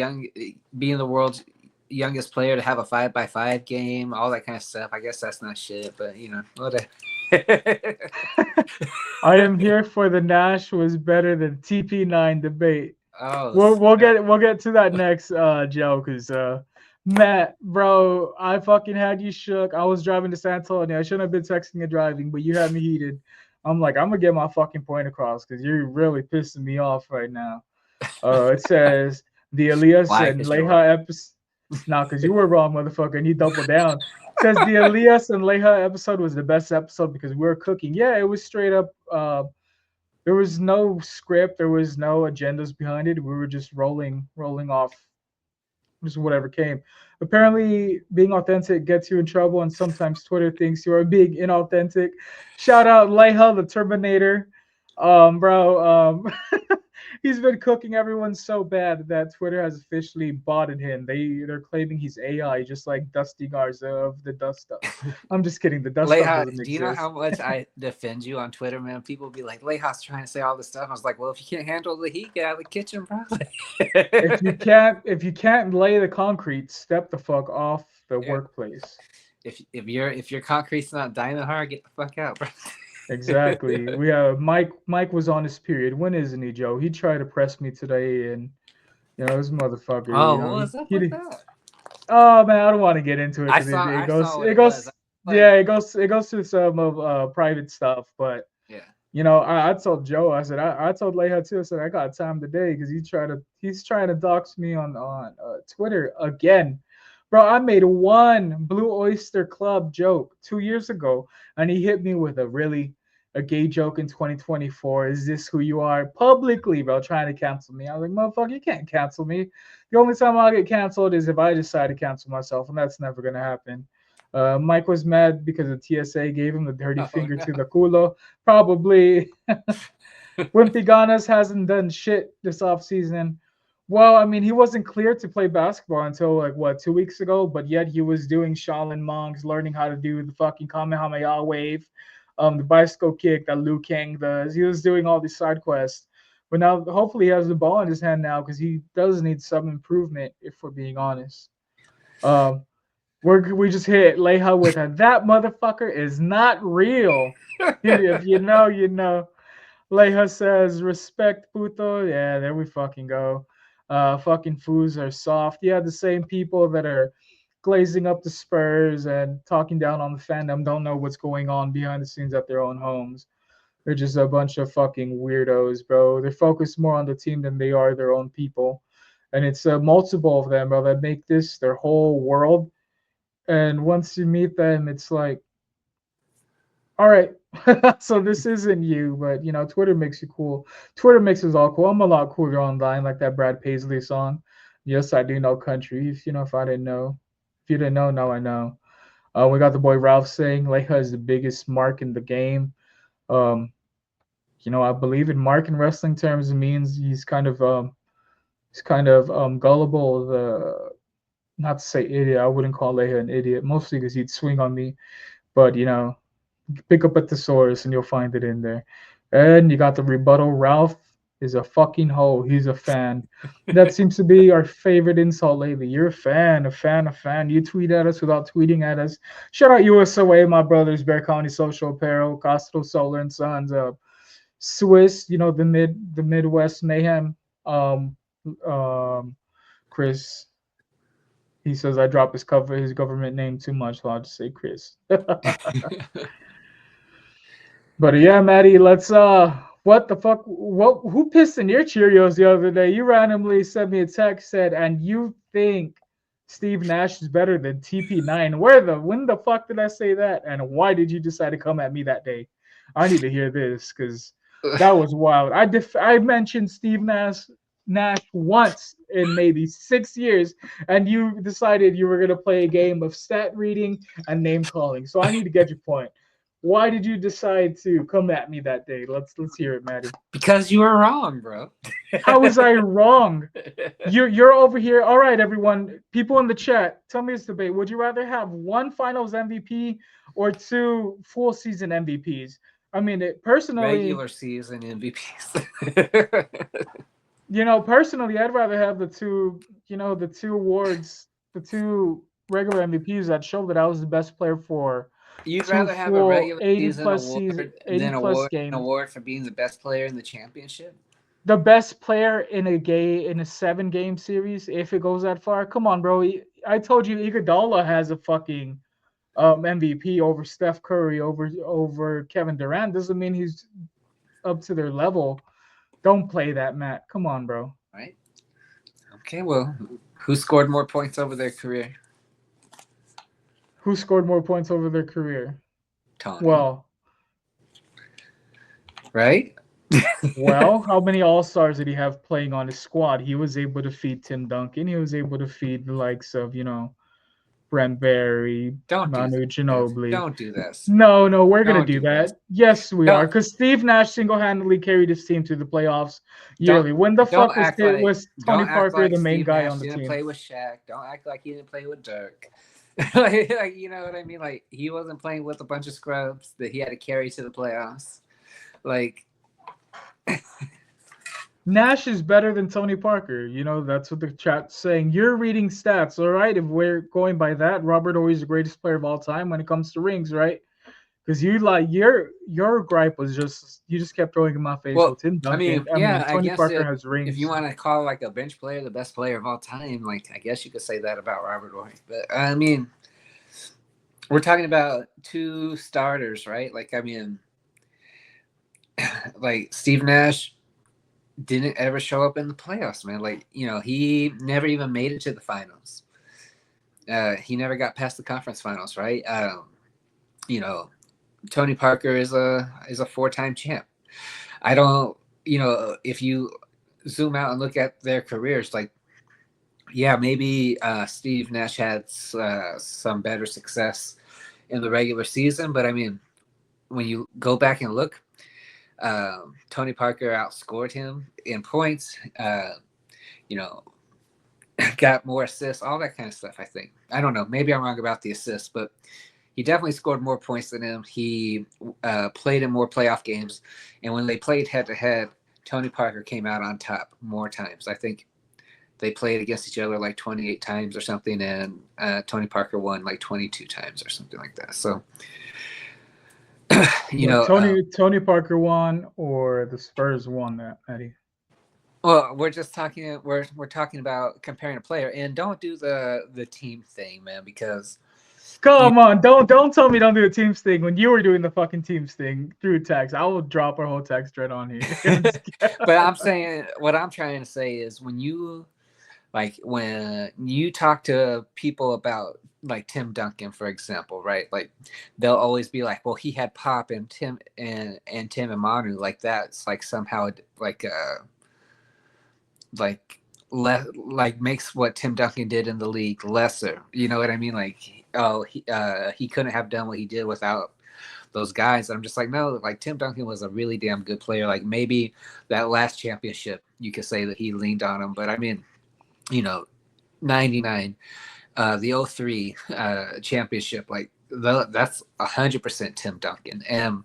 youngest player to have a 5x5 game, all that kind of stuff. I guess that's not shit, but you know, whatever. I am here for the Nash was better than TP9 debate. Oh, We'll get to that next, Joe, because Matt, bro, I fucking had you shook. I was driving to San Antonio. I shouldn't have been texting and driving, but you had me heated. I'm like, I'm gonna get my fucking point across because you're really pissing me off right now. It says the Elias Why? and 'Cause you're Leha episode. Nah, because you were wrong, motherfucker, and you doubled down. It says the Elias and Leha episode was the best episode because we were cooking. Yeah, it was straight up. There was no script. There was no agendas behind it. We were just rolling off just whatever came. Apparently, being authentic gets you in trouble, and sometimes Twitter thinks you are being inauthentic. Shout out Leha, the Terminator, bro. He's been cooking everyone so bad that Twitter has officially botted him. They're claiming he's AI, just like Dusty Garza of the Dust Stuff. I'm just kidding. The Dust Stuff doesn't Leha, exist. do you know how much I defend you on Twitter, man? People be like, Leha's trying to say all this stuff. I was like, well, if you can't handle the heat, get out of the kitchen, bro. if you can't lay the concrete, step the fuck off the workplace. If your concrete's not diamond hard, get the fuck out, bro. Exactly. We have Mike. Mike was on his period. When isn't he, Joe? He tried to press me today, and this motherfucker. Oh, what was up with that? Oh man, I don't want to get into it. I It saw goes. Like, yeah, it goes to some of private stuff, but yeah. I told Joe. I said I told Leha too. I said I got time today because he's trying to dox me on Twitter again. Bro, I made one Blue Oyster Club joke 2 years ago, and he hit me with a gay joke in 2024. Is this who you are? Publicly, bro, trying to cancel me. I was like, motherfucker, you can't cancel me. The only time I'll get canceled is if I decide to cancel myself, and that's never gonna happen. Mike was mad because the TSA gave him the dirty finger to the culo. Probably. Wimpy Ganas hasn't done shit this offseason. Well, I mean, he wasn't clear to play basketball until 2 weeks ago, but yet he was doing Shaolin monks, learning how to do the fucking Kamehameha wave, the bicycle kick that Liu Kang does. He was doing all these side quests. But now hopefully he has the ball in his hand now because he does need some improvement, if we're being honest. We just hit Leha with that motherfucker is not real. If you know, you know. Leha says, respect puto. Yeah, there we fucking go. Fucking foos are soft. Yeah, the same people that are glazing up the Spurs and talking down on the fandom don't know what's going on behind the scenes at their own homes. They're just a bunch of fucking weirdos, bro. They're focused more on the team than they are their own people. And it's multiple of them, bro, that make this their whole world. And once you meet them, it's like, all right, so this isn't you, but Twitter makes you cool. Twitter makes us all cool. I'm a lot cooler online, like that Brad Paisley song. Yes, I do know country. If I didn't know, if you didn't know, now I know. We got the boy Ralph saying Leha is the biggest mark in the game. I believe in mark in wrestling terms it means he's kind of gullible. Not to say idiot. I wouldn't call Leha an idiot, mostly because he'd swing on me. But pick up a thesaurus and you'll find it in there. And you got the rebuttal. Ralph is a fucking hoe. He's a fan. That seems to be our favorite insult lately. You're a fan. You tweet at us without tweeting at us. Shout out USOA, my brothers, Bear County Social Apparel, Costco Solar and Sons, Swiss, the Midwest Mayhem. Chris. He says I drop his government name too much, so I'll just say Chris. But yeah, Maddie, let's what the fuck? Who pissed in your Cheerios the other day? You randomly sent me a text said, and you think Steve Nash is better than TP9. When the fuck did I say that? And why did you decide to come at me that day? I need to hear this because that was wild. I mentioned Steve Nash once in maybe 6 years, and you decided you were gonna play a game of stat reading and name calling. So I need to get your point. Why did you decide to come at me that day? Let's hear it, Maddie. Because you were wrong, bro. How was I wrong? You're over here. All right, everyone. People in the chat, tell me this debate. Would you rather have one Finals MVP or two full season MVPs? I mean, personally, regular season MVPs. Personally, I'd rather have the two awards regular MVPs that showed that I was the best player for You'd two rather have a full regular 80 season plus award 80 than plus an games. award for being the best player in the championship? The best player in a 7-game series, if it goes that far. Come on, bro. I told you Iguodala has a fucking MVP over Steph Curry, over Kevin Durant. Doesn't mean he's up to their level. Don't play that, Matt. Come on, bro. Right. Okay, well, who scored more points over their career? Who scored more points over their career? Tony. Well, right? how many All-Stars did he have playing on his squad? He was able to feed Tim Duncan. He was able to feed the likes of, Brent Barry, Manu Ginobili. Don't do this. No, we're going to Don't do do this. that. Yes, we Don't- are. Because Steve Nash single-handedly carried his team to the playoffs yearly. When the fuck was Tony Parker the main Steve guy Nash on the didn't team? play with Shaq. Don't act like he didn't play with Dirk. like, you know what I mean? Like, he wasn't playing with a bunch of scrubs that he had to carry to the playoffs. Like, Nash is better than Tony Parker. That's what the chat's saying. You're reading stats, all right? If we're going by that, Robert Horry's the greatest player of all time when it comes to rings, right? Because your gripe was you just kept throwing in my face. well, Tim Duncan. I Tony guess Parker has rings. if you want to call like a bench player the best player of all time, like I guess you could say that about Robert Horry. But I mean, we're talking about two starters, right? Like, I mean, like Steve Nash didn't ever show up in the playoffs, man. Like, he never even made it to the finals. He never got past the conference finals, right? Tony Parker is a 4-time champ. I don't, if you zoom out and look at their careers, like, yeah, maybe Steve Nash had some better success in the regular season, but I mean, when you go back and look, Tony Parker outscored him in points, got more assists, all that kind of stuff, I think. I don't know. Maybe I'm wrong about the assists, but he definitely scored more points than him. He played in more playoff games. And when they played head-to-head, Tony Parker came out on top more times. I think they played against each other like 28 times or something, and Tony Parker won like 22 times or something like that. So, Tony Parker won, or the Spurs won that, Eddie? Well, we're talking about comparing a player, and don't do the team thing, man, because come on, don't tell me don't do the teams thing when you were doing the fucking teams thing through text. I will drop our whole text thread on here. But I'm saying, what I'm trying to say is when you talk to people about like Tim Duncan, for example, right? Like they'll always be like, well, he had Pop and Tim and Manu. Like that's like somehow like makes what Tim Duncan did in the league lesser. You know what I mean? Like, oh, he couldn't have done what he did without those guys. And I'm just like, no, like Tim Duncan was a really damn good player. Like maybe that last championship, you could say that he leaned on him. But I mean, 99, the 03 championship, like that's 100% Tim Duncan. And,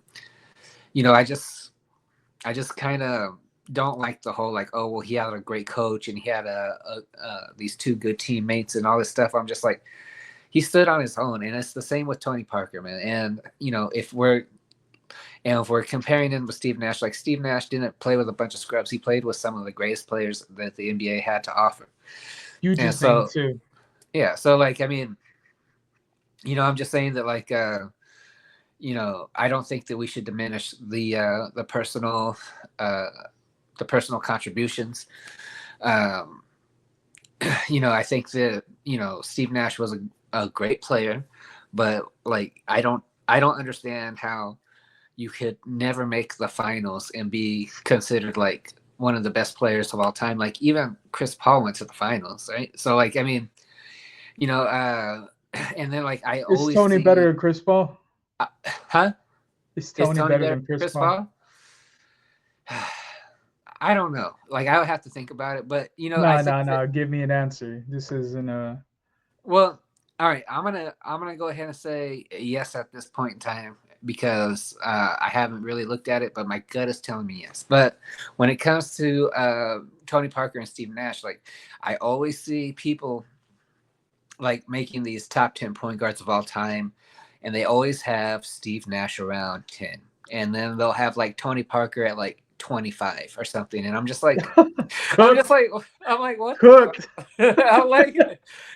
I just kind of don't like the whole like, oh, well, he had a great coach and he had these two good teammates and all this stuff. I'm just like, he stood on his own, and it's the same with Tony Parker, man. And if we're comparing him with Steve Nash, like Steve Nash didn't play with a bunch of scrubs. He played with some of the greatest players that the NBA had to offer. You just saying too. Yeah. So like, I mean, I'm just saying that like, I don't think that we should diminish the personal contributions. I think that Steve Nash was a great player, but like I don't understand how you could never make the finals and be considered like one of the best players of all time. Like even Chris Paul went to the finals, right? So like, I mean, and then like I always is Tony better than Chris Paul? Huh? Is Tony better than Chris Paul? I don't know. Like I would have to think about it, but no. Give me an answer. This isn't a. Well, all right. I'm gonna go ahead and say yes at this point in time because I haven't really looked at it, but my gut is telling me yes. But when it comes to Tony Parker and Steve Nash, like I always see people like making these top 10 point guards of all time, and they always have Steve Nash around 10, and then they'll have like Tony Parker at like 25 or something, and I'm just like, Cooked, what the fuck? cooked.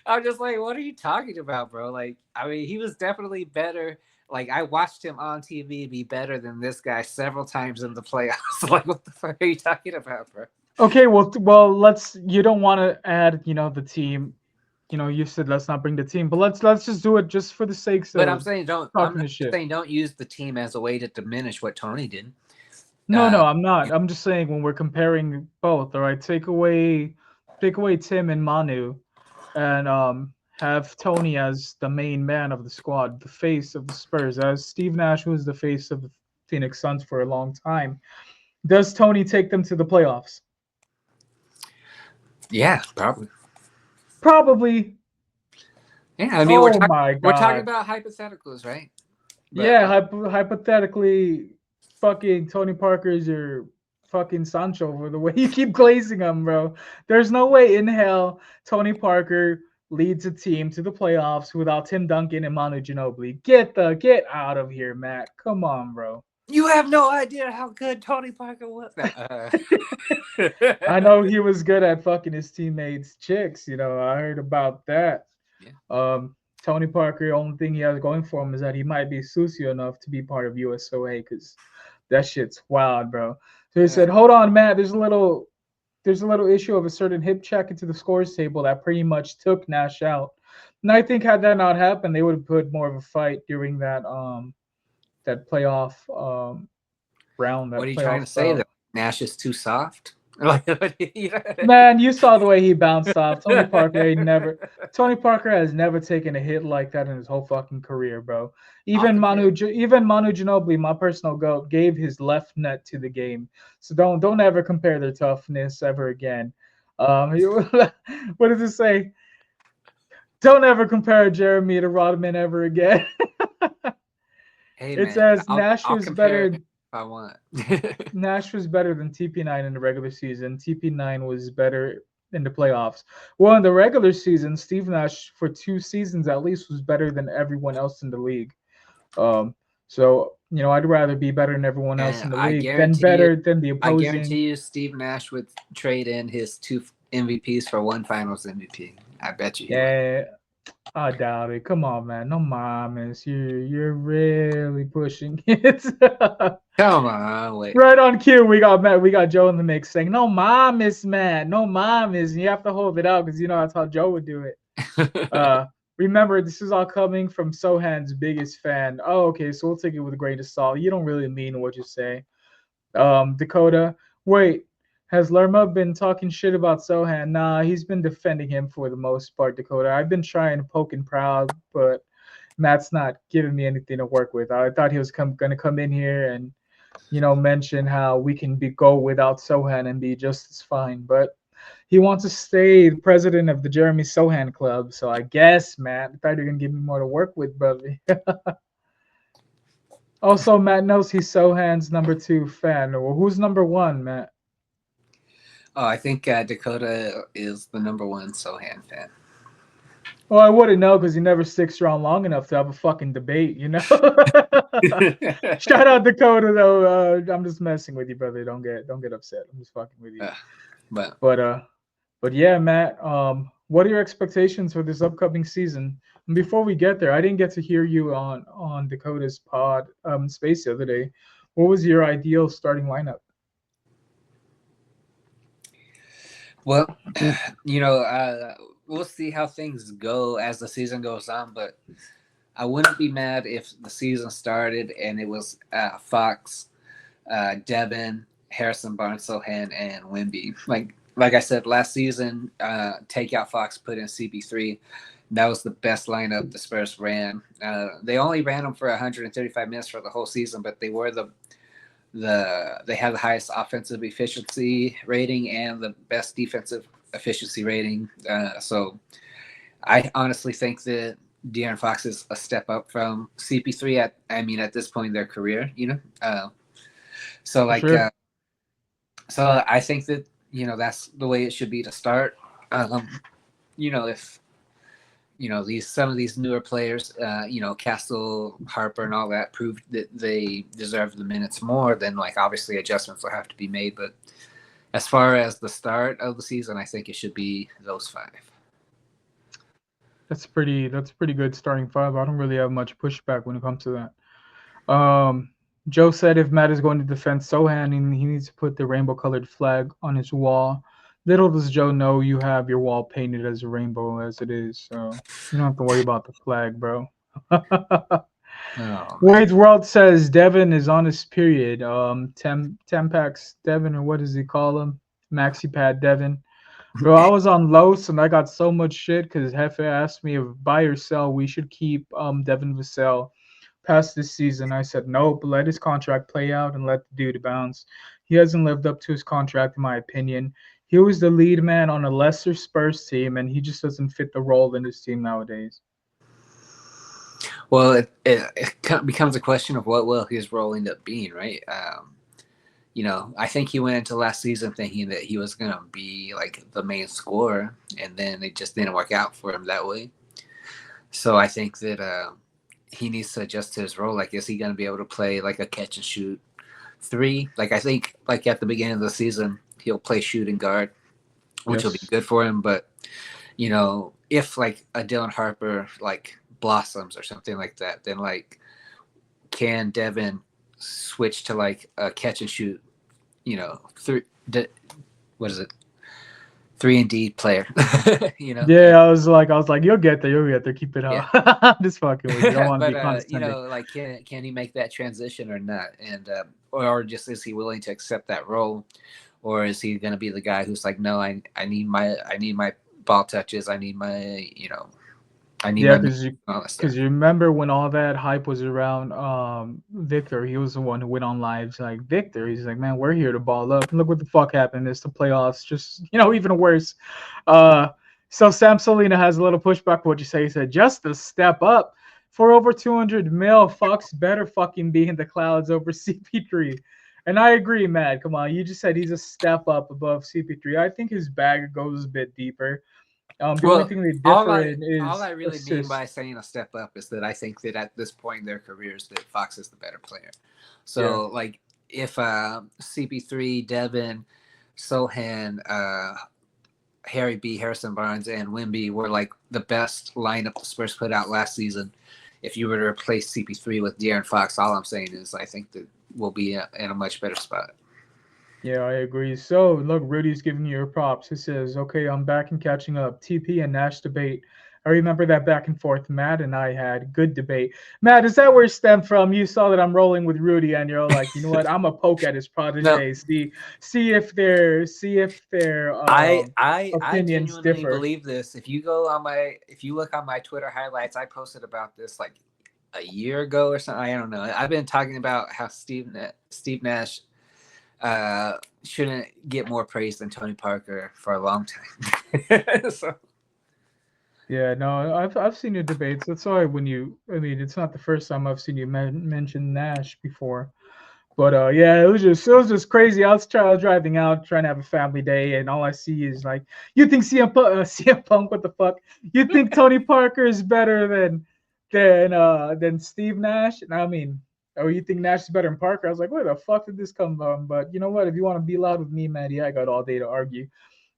I'm just like, what are you talking about, bro? Like, I mean, he was definitely better. Like, I watched him on TV be better than this guy several times in the playoffs. Like, what the fuck are you talking about, bro? Okay, well, let's. You don't want to add, the team. You said let's not bring the team, but let's just do it just for the sakes But I'm of saying talking the shit. don't use the team as a way to diminish what Tony did. No, I'm not. I'm just saying when we're comparing both. All right, take away Tim and Manu, and have Tony as the main man of the squad, the face of the Spurs, as Steve Nash was the face of the Phoenix Suns for a long time. Does Tony take them to the playoffs? Yeah, probably. Probably. Yeah, I mean, Oh my we're talking God. about hypotheticals, right? But, Yeah, hypothetically, fucking Tony Parker is your fucking Sancho for the way you keep glazing him, bro. There's no way in hell Tony Parker leads a team to the playoffs without Tim Duncan and Manu Ginobili. Get out of here, Matt. Come on, bro. you have no idea how good Tony Parker was. I know he was good at fucking his teammates' chicks. I heard about that. Yeah. Tony Parker, the only thing he has going for him is that he might be sucio enough to be part of USOA, because that shit's wild, bro. So he said, "Hold on, Matt. There's a little issue of a certain hip check into the scores table that pretty much took Nash out." And I think had that not happened, they would have put more of a fight during that playoff round. What are you trying to say? That Nash is too soft? Man, you saw the way he bounced off. Tony Parker has never taken a hit like that in his whole fucking career, bro. Even Manu Ginobili, my personal goat, gave his left nut to the game. So don't ever compare their toughness ever again. What does it say? Don't ever compare Jeremy to Rodman ever again. Hey, it man, says I'll compare if I want. Nash was better than TP9 in the regular season. TP9 was better in the playoffs. Well, in the regular season, Steve Nash for 2 seasons at least was better than everyone else in the league. So I'd rather be better than everyone else in the league than better than the opposing. I guarantee you, Steve Nash would trade in his 2 MVPs for 1 Finals MVP. I bet you. Yeah. I doubt it. Come on, man. No mames. You're really pushing it. Come on, wait. Right on cue, we got Joe in the mix saying, "No mames, man. No mames." And you have to hold it out because that's how Joe would do it. Remember, this is all coming from Sohan's biggest fan. Oh, okay, so we'll take it with a grain of salt. You don't really mean what you say. Dakota, wait. Has Lerma been talking shit about Sohan? Nah, he's been defending him for the most part, Dakota. I've been trying to poke and proud, but Matt's not giving me anything to work with. I thought he was going to come in here and, mention how we can go without Sohan and be just as fine. But he wants to stay the president of the Jeremy Sohan Club. So I guess, Matt, I thought you were going to give me more to work with, brother. Also, Matt knows he's Sohan's number 2 fan. Well, who's number 1, Matt? Oh, I think Dakota is the number 1 Sohan fan. Well, I wouldn't know because he never sticks around long enough to have a fucking debate, Shout out Dakota, though. I'm just messing with you, brother. Don't get upset. I'm just fucking with you. But yeah, Matt. What are your expectations for this upcoming season? And before we get there, I didn't get to hear you on Dakota's pod space the other day. What was your ideal starting lineup? Well, we'll see how things go as the season goes on, but I wouldn't be mad if the season started and it was Fox, Devin, Harrison Barnes, Sohan, and Wemby. Like I said, last season, take out Fox, put in CP3. That was the best lineup the Spurs ran. They only ran them for 135 minutes for the whole season, but they were they had the highest offensive efficiency rating and the best defensive efficiency rating. So I honestly think that De'Aaron Fox is a step up from CP3 at this point in their career, So Sure. So I think that, that's the way it should be to start. some of these newer players, Castle, Harper, and all that proved that they deserve the minutes more. Then like obviously adjustments will have to be made. But as far as the start of the season, I think it should be those 5. That's pretty good starting 5. I don't really have much pushback when it comes to that. Joe said if Matt is going to defend Sohan, he needs to put the rainbow colored flag on his wall. Little does Joe know you have your wall painted as a rainbow as it is, so you don't have to worry about the flag, bro. Oh, Wade's World says Devin is on his period. Tempax Devin, or what does he call him? Maxi Pad Devin. Bro, I was on Los and I got so much shit because Hefe asked me if buy or sell we should keep Devin Vassell past this season. I said nope, let his contract play out and let the dude bounce. He hasn't lived up to his contract in my opinion. He was the lead man on a lesser Spurs team and he just doesn't fit the role in this team nowadays. well, it becomes a question of what will his role end up being, right? I think he went into last season thinking that he was going to be like the main scorer, and then it just didn't work out for him that way. So I think that he needs to adjust to his role. Like, is he going to be able to play like a catch and shoot 3? Like, I think like at the beginning of the season, he'll play shooting guard, which will be good for him. But, if like a Dylan Harper like blossoms or something like that, then like, can Devin switch to like a catch and shoot, 3-and-D player? Yeah, I was like, you'll get there, keep it up. Yeah. Just fucking with you. I don't want to be But condescending. like can he make that transition or not? And or just is he willing to accept that role, or is he going to be the guy who's like, no, I need my ball touches, I need my because you remember when all that hype was around Victor, he was the one who went on lives like Victor. He's like, man, we're here to ball up. And look what the fuck happened. It's the playoffs, just even worse. So Sam Solina has a little pushback. What you say? He said, just a step up for over 200 mil. Fox better fucking be in the clouds over CP3. And I agree, Matt. Come on, you just said he's a step up above CP3. I think his bag goes a bit deeper. The only thing they differ is all I really mean assist. by saying a step up is that I think that at this point in their careers that Fox is the better player. So like if CP3, Devin, Sohan, Harry B, Harrison Barnes, and Wimby were like the best lineup the Spurs put out last season, if you were to replace CP3 with De'Aaron Fox, all I'm saying is I think that we'll be in a much better spot. Yeah, I agree. So, look, Rudy's giving you your props. He says, okay, I'm back and catching up. TP and Nash debate. I remember that back and forth Matt and I had. Good debate. Matt, is that where it stemmed from? You saw that I'm rolling with Rudy and you're like, you know what? I'm a poke at his protege. No. See if their I opinions genuinely differ. believe this. If you look on my Twitter highlights, I posted about this like a year ago or something. I don't know. I've been talking about how Steve Nash shouldn't get more praise than Tony Parker for a long time. So. Yeah, no, I've seen your debates. That's why it's not the first time I've seen you mention Nash before. But yeah, it was just crazy. I was driving out, trying to have a family day, and all I see is like, you think CM Punk? What the fuck? You think Tony Parker is better than Steve Nash? And I mean, or you think Nash is better than Parker? I was like, where the fuck did this come from? But you know what? If you want to be loud with me, Maddie, I got all day to argue.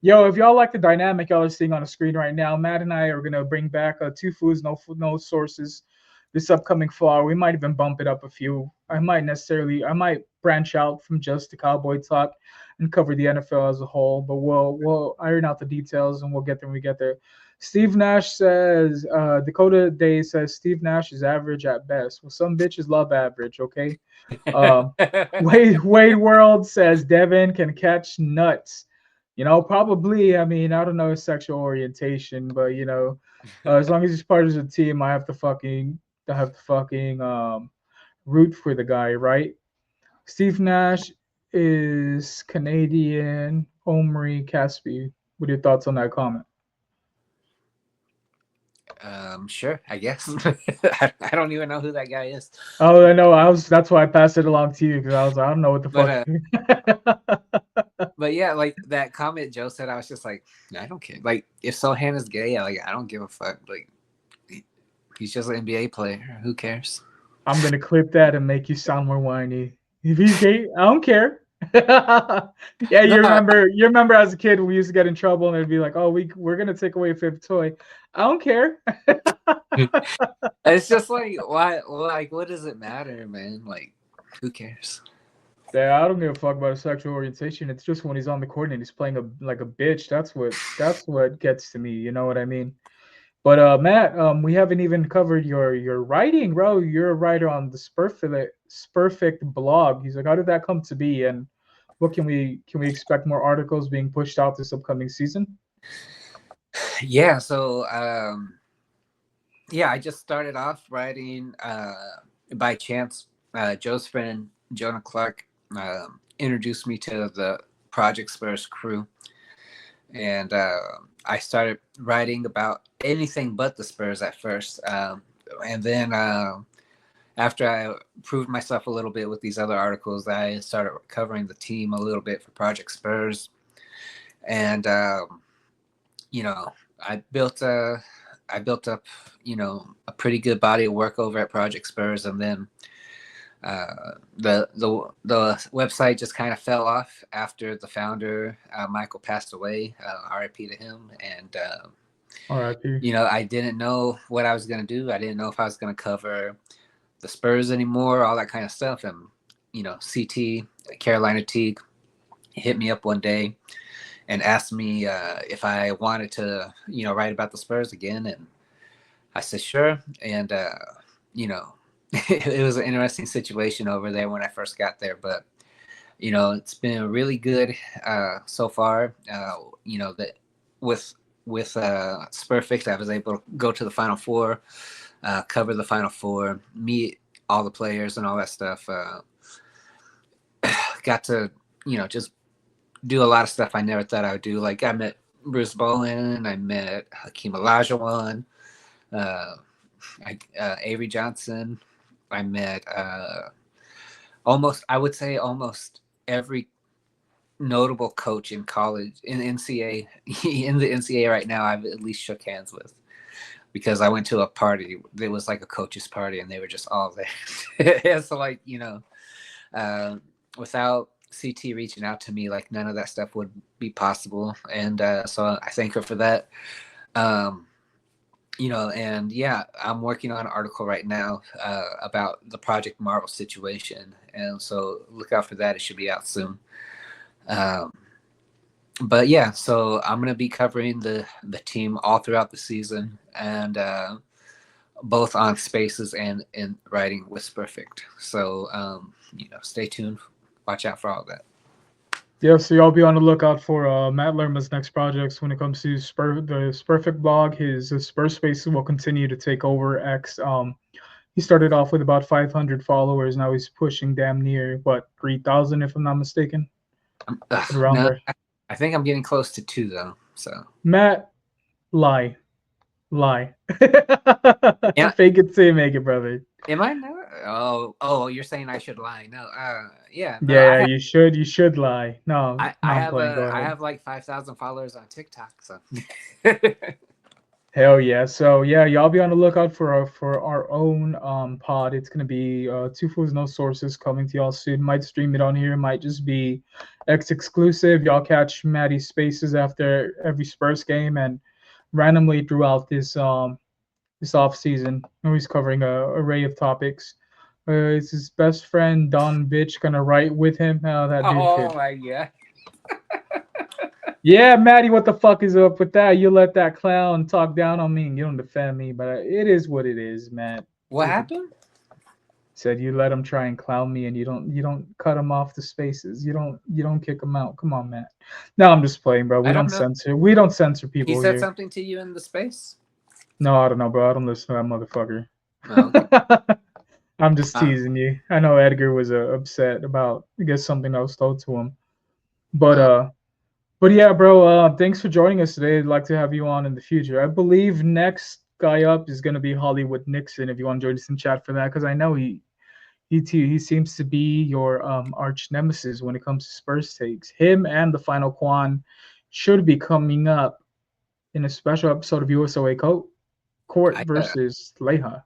Yo, if y'all like the dynamic y'all are seeing on the screen right now, Matt and I are gonna bring back 2 foos, no sources this upcoming fall. We might even bump it up a few. I might branch out from just the Cowboy talk and cover the NFL as a whole, but we'll iron out the details and we'll get there when we get there. Steve Nash says, Dakota Day says Steve Nash is average at best. Well, some bitches love average, okay? Wade World says Devin can catch nuts. Probably, I don't know his sexual orientation, but as long as he's part of the team, I have to fucking root for the guy, right? Steve Nash is Canadian. Omri Caspi. What are your thoughts on that comment? Sure, I guess. I don't even know who that guy is. Oh, I know. That's why I passed it along to you because I don't know what the fuck. But yeah, like that comment Joe said, I was just like, I don't care. Like if Sohan is gay, I don't give a fuck. Like He's just an NBA player. Who cares? I'm gonna clip that and make you sound more whiny. If he's gay, I don't care. Yeah, No, you remember as a kid we used to get in trouble and it'd be like, oh, we're gonna take away a fifth toy. I don't care. it's just like why? Like, what does it matter, man? Like, who cares? Yeah, I don't give a fuck about his sexual orientation. It's just when he's on the court and he's playing like a bitch. That's what gets to me. You know what I mean? But Matt, we haven't even covered your writing, bro. You're a writer on the Spurfict blog. He's like, how did that come to be, and what can we expect more articles being pushed out this upcoming season? Yeah. So, yeah, I just started off writing by chance. Joe's friend Jonah Clark introduced me to the Project Spurs crew, and I started writing about anything but the Spurs at first, and then after I proved myself a little bit with these other articles, I started covering the team a little bit for Project Spurs, and you know, I built up, a pretty good body of work over at Project Spurs, and then the website just kind of fell off after the founder Michael passed away. R.I.P. to him. And R.I.P. I didn't know what I was gonna do. I didn't know if I was gonna cover the Spurs anymore, all that kind of stuff. And CT Carolina Teague hit me up one day and asked me if I wanted to write about the Spurs again, and I said sure. And it was an interesting situation over there when I first got there, but it's been really good so far. That with Spurfict, I was able to go to the Final Four, cover the Final Four, meet all the players and all that stuff. Got to just do a lot of stuff I never thought I would do. Like, I met Bruce Bowen, I met Hakeem Olajuwon, Avery Johnson. I met almost every notable coach in college, in NCAA, in the NCAA right now. I've at least shook hands with, because I went to a party. It was like a coach's party, and they were just all there. So, without CT reaching out to me, like, none of that stuff would be possible. And so I thank her for that. And yeah, I'm working on an article right now about the Project Marvel situation, and so look out for that. It should be out soon. But yeah, so I'm gonna be covering the team all throughout the season, and both on Spaces and in writing with Spurfict. So stay tuned. Watch out for all that. Yeah, so y'all be on the lookout for Matt Lerma's next projects when it comes to the Spurfict blog. His Spur Spaces will continue to take over X. He started off with about 500 followers. Now he's pushing damn near 3,000, if I'm not mistaken. Around there. I think I'm getting close to 2 though. So Matt, lie. Yeah. Fake it till you make it, brother. Am I not? Oh, you're saying I should lie? No, yeah. No, Yeah, you should lie. No, I have like 5,000 followers on TikTok, so. Hell yeah! So yeah, y'all be on the lookout for our own pod. It's gonna be Two Fools No Sources coming to y'all soon. Might stream it on here. Might just be X exclusive. Y'all catch Maddie's Spaces after every Spurs game, and randomly throughout this off season, he's covering a array of topics. Is his best friend Don Bitch gonna write with him? How that dude Oh my god. Yeah, Maddie, what the fuck is up with that? You let that clown talk down on me and you don't defend me, but it is what it is, Matt. What happened? Said you let him try and clown me and you don't cut him off the Spaces. You don't kick him out. Come on, Matt. No, I'm just playing, bro. We don't censor people. He said here. Something to you in the space? No, I don't know, bro. I don't listen to that motherfucker. Oh, okay. I'm just teasing you. I know Edgar was upset about, I guess, something that was told to him. But yeah, bro, thanks for joining us today. I'd like to have you on in the future. I believe next guy up is going to be Hollywood Nixon, if you want to join us in chat for that, because I know he seems to be your arch nemesis when it comes to Spurs takes. Him and the Final Quan should be coming up in a special episode of USOA Code. Court versus Leja.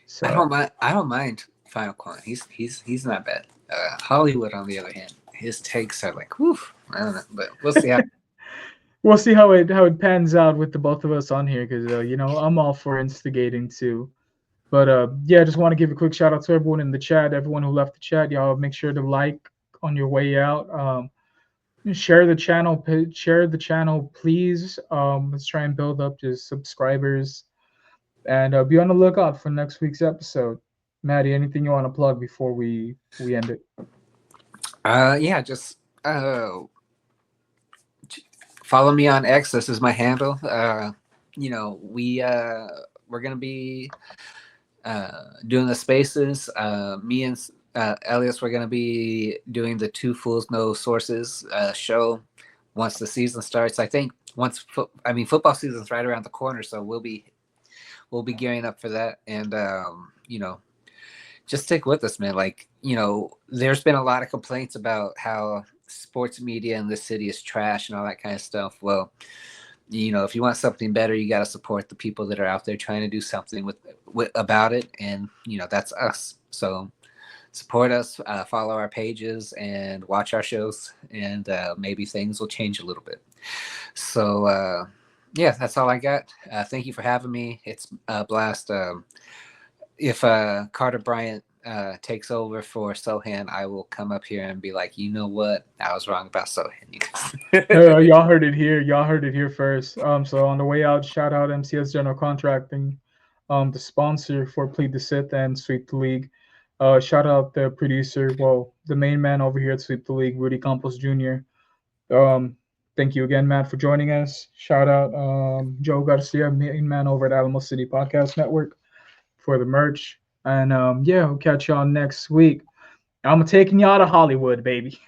So I don't mind Final Con. He's not bad. Hollywood, on the other hand, his takes are like, whew, I don't know, but we'll see how. we'll see how it pans out with the both of us on here, because I'm all for instigating too. But yeah, I just want to give a quick shout out to everyone in the chat, everyone who left the chat. Y'all make sure to like on your way out. Share the channel, please. Let's try and build up just subscribers, and be on the lookout for next week's episode. Maddie, anything you want to plug before we end it? Yeah, just follow me on X. This is my handle. We're gonna be doing the spaces. Me and Elias, we're gonna be doing the Two Fools No Sources show once the season starts. I think football season's right around the corner, so we'll be gearing up for that. And just stick with us, man. Like, there's been a lot of complaints about how sports media in this city is trash and all that kind of stuff. Well, if you want something better, you got to support the people that are out there trying to do something about it. And, that's us. So support us, follow our pages, and watch our shows, and maybe things will change a little bit. So, yeah, that's all I got. Thank you for having me. It's a blast. If Carter Bryant takes over for Sohan, I will come up here and be like, you know what? I was wrong about Sohan. Y'all heard it here. Y'all heard it here first. So on the way out, shout out MCS General Contracting, the sponsor for Plead the Sith and Sweep the League. Shout out the producer, the main man over here at Sweep the League, Rudy Campos Jr. Thank you again, Matt, for joining us. Shout out Joe Garcia, main man over at Alamo City Podcast Network, for the merch. And yeah, we'll catch y'all next week. I'm taking y'all to Hollywood, baby.